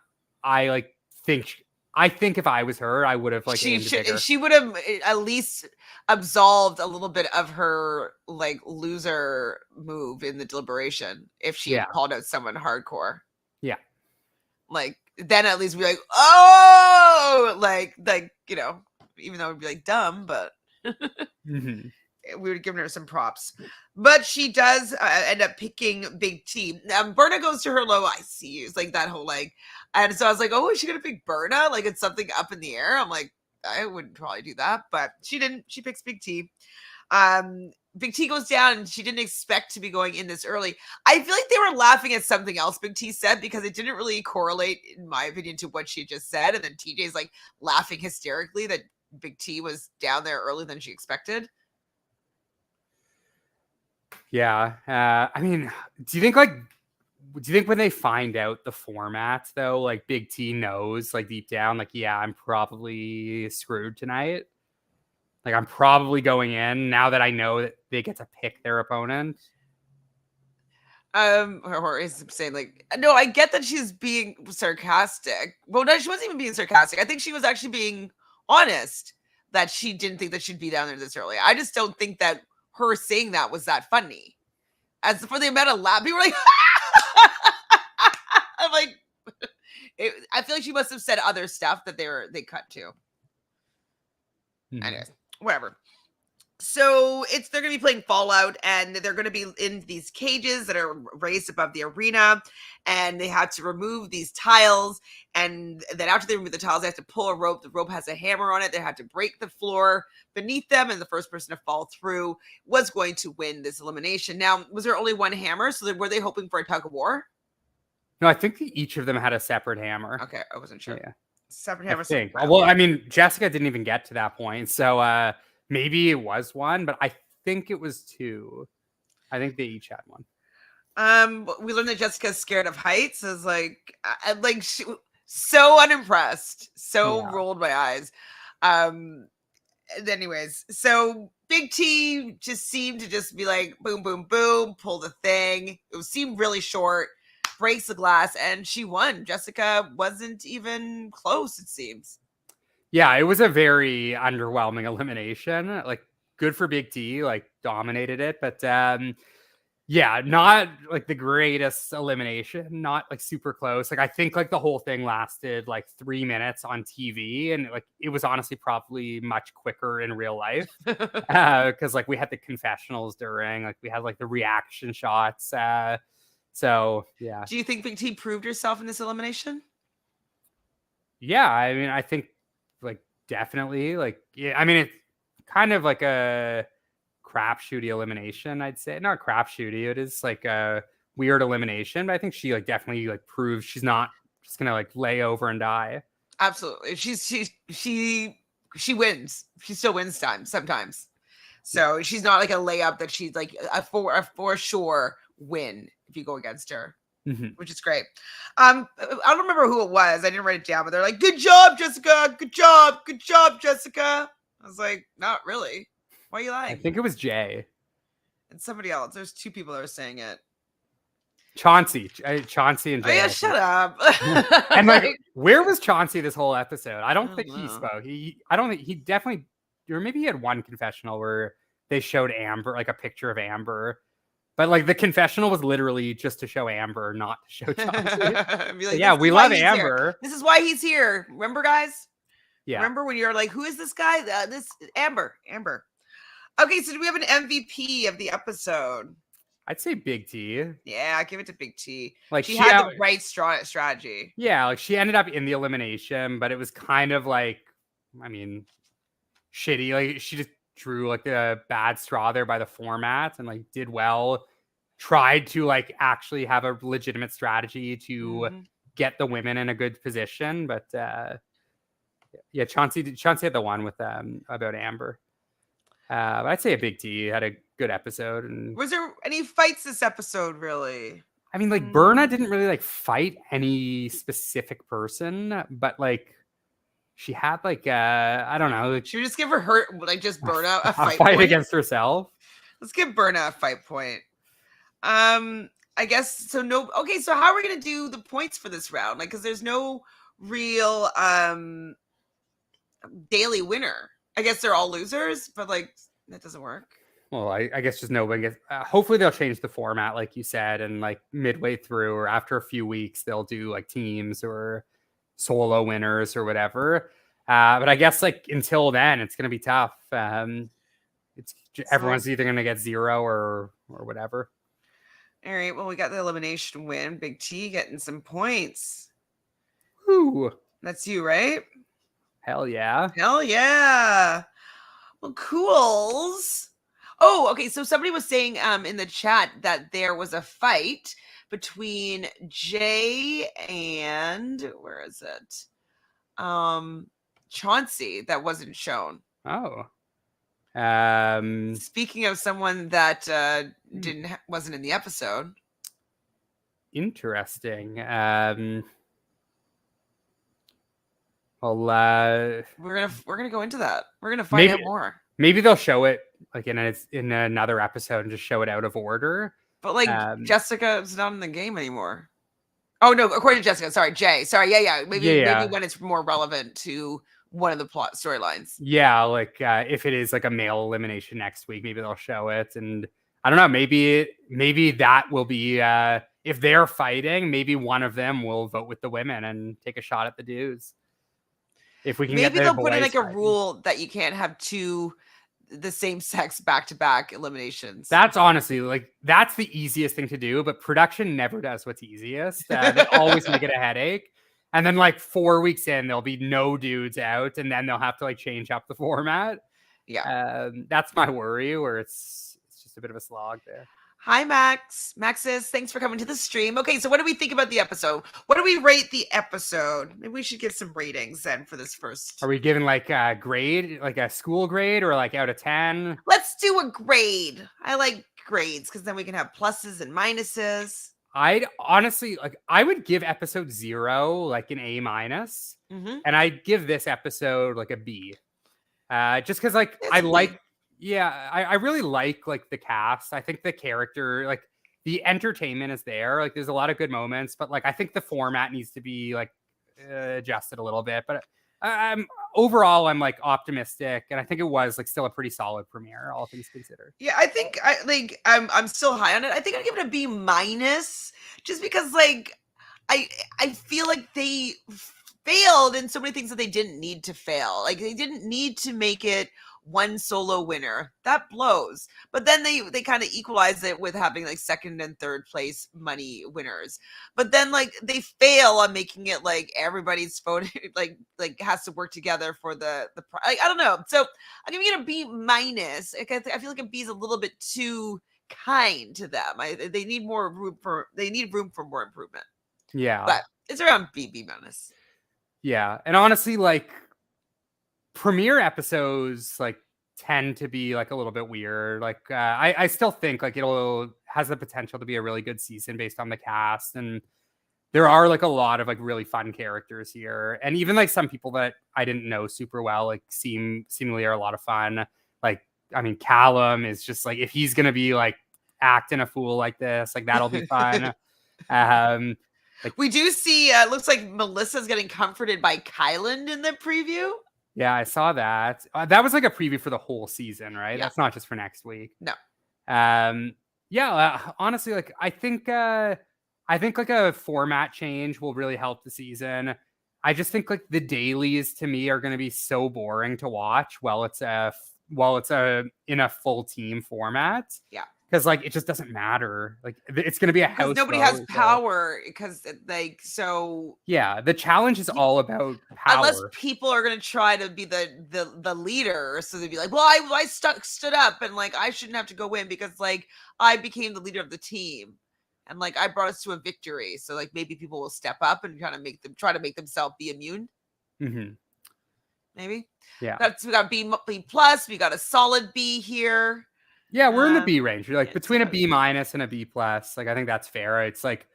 I think if I was her, I would have like she would have at least absolved a little bit of her like loser move in the deliberation if she had called out someone hardcore. Yeah. Like then at least be like, oh, like, you know, even though it would be like dumb, but mm-hmm. We would have given her some props. But she does end up picking Big T. Berna goes to her low ICUs, like that whole like, and so I was like, oh, is she gonna pick Berna? Like it's something up in the air. I'm like, I wouldn't probably do that, but she didn't. She picks Big T. Big T goes down and she didn't expect to be going in this early. I feel like they were laughing at something else Big T said because it didn't really correlate, in my opinion, to what she just said. And then TJ's like laughing hysterically that Big T was down there earlier than she expected. Yeah. I mean, do you think when they find out the format though, like Big T knows like deep down, like, yeah, I'm probably screwed tonight. Like I'm probably going in now that I know that they get to pick their opponent. Or is saying like, no, I get that she's being sarcastic. Well, no, she wasn't even being sarcastic. I think she was actually being honest that she didn't think that she'd be down there this early. I just don't think that her saying that was that funny. As for the amount of laugh, people were like, I'm like, I feel like she must have said other stuff that they cut to. Anyways, whatever. So they're going to be playing Fallout, and they're going to be in these cages that are raised above the arena, and they have to remove these tiles, and then after they remove the tiles, they have to pull a rope. The rope has a hammer on it. They have to break the floor beneath them, and the first person to fall through was going to win this elimination. Now, was there only one hammer? So were they hoping for a tug of war? No, I think each of them had a separate hammer. Okay, I wasn't sure. Yeah. Separate hammer. I think. Well, I mean, Jessica didn't even get to that point, so maybe it was one, but I think it was two. I think they each had one. We learned that Jessica's scared of heights. Is like she, so unimpressed, so rolled my eyes. Anyways, so Big T just seemed to just be like boom, boom, boom, pull the thing. It seemed really short, breaks the glass, and she won. Jessica wasn't even close, it seems. Yeah, it was a very underwhelming elimination. Like, good for Big T, like dominated it, but yeah, not like the greatest elimination, not like super close. Like I think like the whole thing lasted like 3 minutes on TV, and like it was honestly probably much quicker in real life because like we had the confessionals during, like we had like the reaction shots. So yeah. Do you think Big T proved herself in this elimination? Yeah, I mean, I think like definitely like, yeah, I mean, it's kind of like a crapshooty elimination, I'd say. Not crapshooty, it is like a weird elimination, but I think she like definitely like proves she's not just gonna like lay over and die. Absolutely. She wins. She still wins sometimes. So she's not like a layup that she's like a for sure win if you go against her. Which is great. I don't remember who it was. I didn't write it down, but they're like, "Good job, Jessica. Good job, Jessica." I was like, "Not really. Why are you lying?" I think it was Jay and somebody else. There's two people that are saying it. Chauncey and Jay. Oh yeah, shut up. And like, where was Chauncey this whole episode? I don't think he spoke. I don't think he definitely, or maybe he had one confessional where they showed Amber, like a picture of Amber. But like the confessional was literally just to show Amber, not to show Chauncey. Like, yeah, we love Amber. Here. This is why he's here. Remember, guys? Yeah. Remember when you're like, who is this guy? This Amber. Okay, so do we have an MVP of the episode? I'd say Big T. Yeah, I give it to Big T. Like she had the right strategy. Yeah, like she ended up in the elimination, but it was kind of like, I mean, shitty. Like she just drew like a bad straw there by the format and like did well, tried to like actually have a legitimate strategy to get the women in a good position, but yeah, Chauncey had the one with about Amber. But I'd say a Big T had a good episode. And was there any fights this episode, really? I mean, like Berna didn't really like fight any specific person, but like she had like I don't know. Like, should we just give her like just Berna a fight point against herself? Let's give Berna a fight point. I guess so. No. Okay, so how are we gonna do the points for this round? Like, because there's no real daily winner. I guess they're all losers, but like that doesn't work. Well, I guess just nobody gets. Hopefully, they'll change the format, like you said, and like midway through or after a few weeks, they'll do like teams or solo winners or whatever. But I guess like until then, it's gonna be tough. Everyone's either gonna get 0 or whatever. All right. Well, we got the elimination win. Big T getting some points. Woo! That's you, right? Hell yeah! Hell yeah! Well, cools. Oh, okay. So somebody was saying in the chat that there was a fight between Jay and where is it? Chauncey that wasn't shown. Oh. Speaking of someone that wasn't in the episode. Interesting. Well, we're gonna go into that. We're gonna find out more. Maybe they'll show it like in another episode and just show it out of order. But like Jessica's not in the game anymore. Oh no, according to Jessica. Sorry, Jay. Sorry, yeah. Maybe when it's more relevant to one of the plot storylines. Yeah, like if it is like a male elimination next week, maybe they'll show it. And I don't know, maybe that will be if they're fighting, maybe one of them will vote with the women and take a shot at the dudes. If we can maybe they'll put in like a rule that you can't have the same sex back-to-back eliminations. That's honestly that's the easiest thing to do, but production never does what's easiest. They always make it a headache. And then like 4 weeks in, there'll be no dudes out, and then they'll have to like change up the format. Yeah. That's my worry, where it's just a bit of a slog there. Hi, Maxis, thanks for coming to the stream. Okay, so what do we think about the episode? What do we rate the episode? Maybe we should give some ratings then for this first. Are we giving like a grade, like a school grade, or like out of 10? Let's do a grade. I like grades because then we can have pluses and minuses. I'd honestly I would give episode 0 like an A-, and I'd give this episode like a B. Just because like I like. Yeah, I really like the cast. I think the character, like the entertainment is there. Like there's a lot of good moments, but like I think the format needs to be like adjusted a little bit. But overall I'm like optimistic, and I think it was like still a pretty solid premiere, all things considered. Yeah, I think I'm still high on it. I think I'd give it a B-, just because like I feel like they failed in so many things that they didn't need to fail. Like they didn't need to make it one solo winner. That blows. But then they kind of equalize it with having like second and third place money winners. But then like they fail on making it like everybody's voting like has to work together for the I don't know. So I'm giving it a B-. I feel like a B is a little bit too kind to them. They need room for more improvement. Yeah. But it's around B-. Yeah. And honestly, like premiere episodes like tend to be like a little bit weird. Like I still think like it'll has the potential to be a really good season based on the cast, and there are like a lot of like really fun characters here, and even like some people that I didn't know super well like seemingly are a lot of fun. Like I mean Callum is just like, if he's gonna be like acting a fool like this, like that'll be fun. Like we do see looks like Melissa's getting comforted by Kyland in the preview. Yeah, I saw that. That was like a preview for the whole season, right? Yeah. That's not just for next week. No. Honestly, like I think like a format change will really help the season. I just think like the dailies to me are going to be so boring to watch while it's in a full team format. Yeah. Because like it just doesn't matter. Like it's going to be a house. Nobody has power because like so. Yeah, the challenge is all about power. Unless people are going to try to be the leader, so they'd be like, "Well, I stood up, and like I shouldn't have to go in because like I became the leader of the team, and like I brought us to a victory." So like maybe people will step up and kind of try to make themselves be immune. Maybe. Yeah. We got B+. We got a solid B here. Yeah, we're in the B range. We're like between a B- and a B+. Like I think that's fair. It's like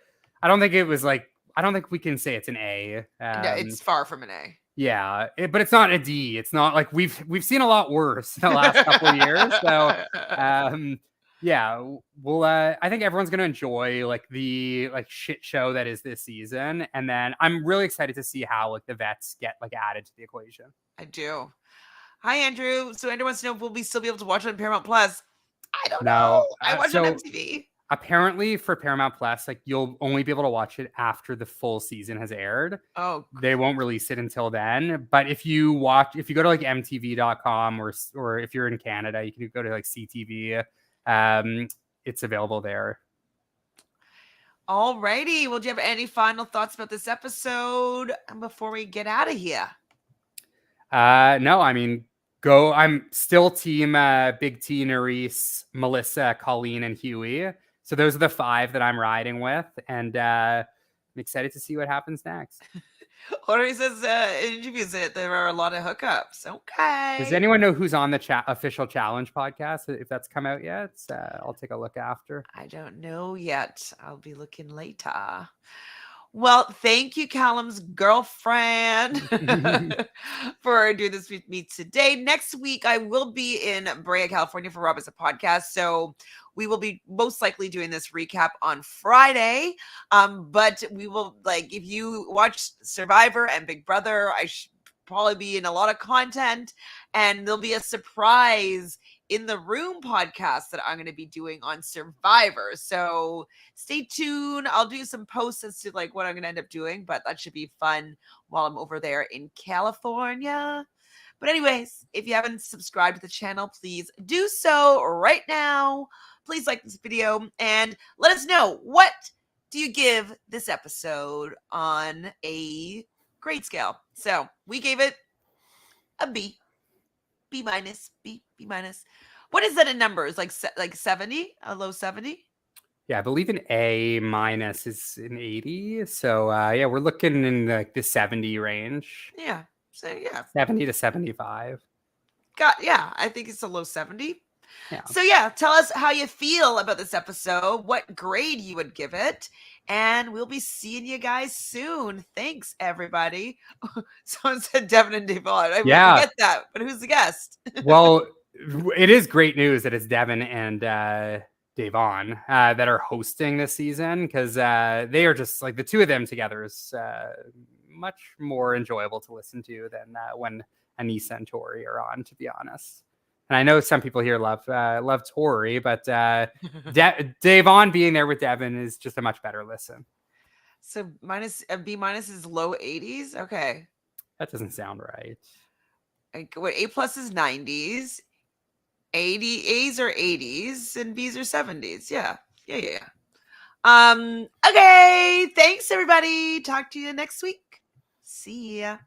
I don't think we can say it's an A. No, it's far from an A. Yeah, but it's not a D. It's not like we've seen a lot worse in the last couple of years. So yeah, we'll I think everyone's gonna enjoy like the like shit show that is this season. And then I'm really excited to see how like the vets get like added to the equation. I do. Hi Andrew. So Andrew wants to know if we'll still be able to watch it on Paramount Plus. I don't know. I watch it on MTV. Apparently for Paramount Plus, like you'll only be able to watch it after the full season has aired. Oh, they won't release it until then. But if you go to like mtv.com or if you're in Canada, you can go to like CTV. It's available there. All righty. Well, do you have any final thoughts about this episode before we get out of here? No, I mean, I'm still team Big T, Nurys, Melissa, Colleen, and Hughie. So those are the 5 that I'm riding with, and I'm excited to see what happens next. Horacio says in interviews that there are a lot of hookups. Okay. Does anyone know who's on the official challenge podcast? If that's come out yet, I'll take a look after. I don't know yet. I'll be looking later. Well, thank you, Callum's girlfriend, for doing this with me today. Next week, I will be in Brea, California for Rob as a podcast. So we will be most likely doing this recap on Friday. But we will, like, if you watch Survivor and Big Brother, I should probably be in a lot of content, and there'll be a surprise in the room podcast that I'm going to be doing on Survivor. So stay tuned. I'll do some posts as to like what I'm going to end up doing, but that should be fun while I'm over there in California. But anyways, if you haven't subscribed to the channel, please do so right now. Please like this video and let us know, what do you give this episode on a grade scale? So we gave it a B. B minus, B minus. What is that in numbers? Like 70? A low 70? Yeah, I believe an A minus is an 80. So yeah, we're looking in like the 70 range. Yeah. So yeah. 70 to 75. Yeah, I think it's a low 70. Yeah. So yeah, tell us how you feel about this episode, what grade you would give it, and we'll be seeing you guys soon. Thanks, everybody. Someone said Devin and Devon. I forget that, but who's the guest? Well, it is great news that it's Devin and Devon that are hosting this season, because they are just like, the two of them together is much more enjoyable to listen to than when Anissa and Tori are on, to be honest. And I know some people here love Tori, but Devon being there with Devin is just a much better listen. So B minus is low 80s. Okay, that doesn't sound right. What, A plus is 90s, 80 A's are 80s, and B's are 70s. Yeah. Okay. Thanks, everybody. Talk to you next week. See ya.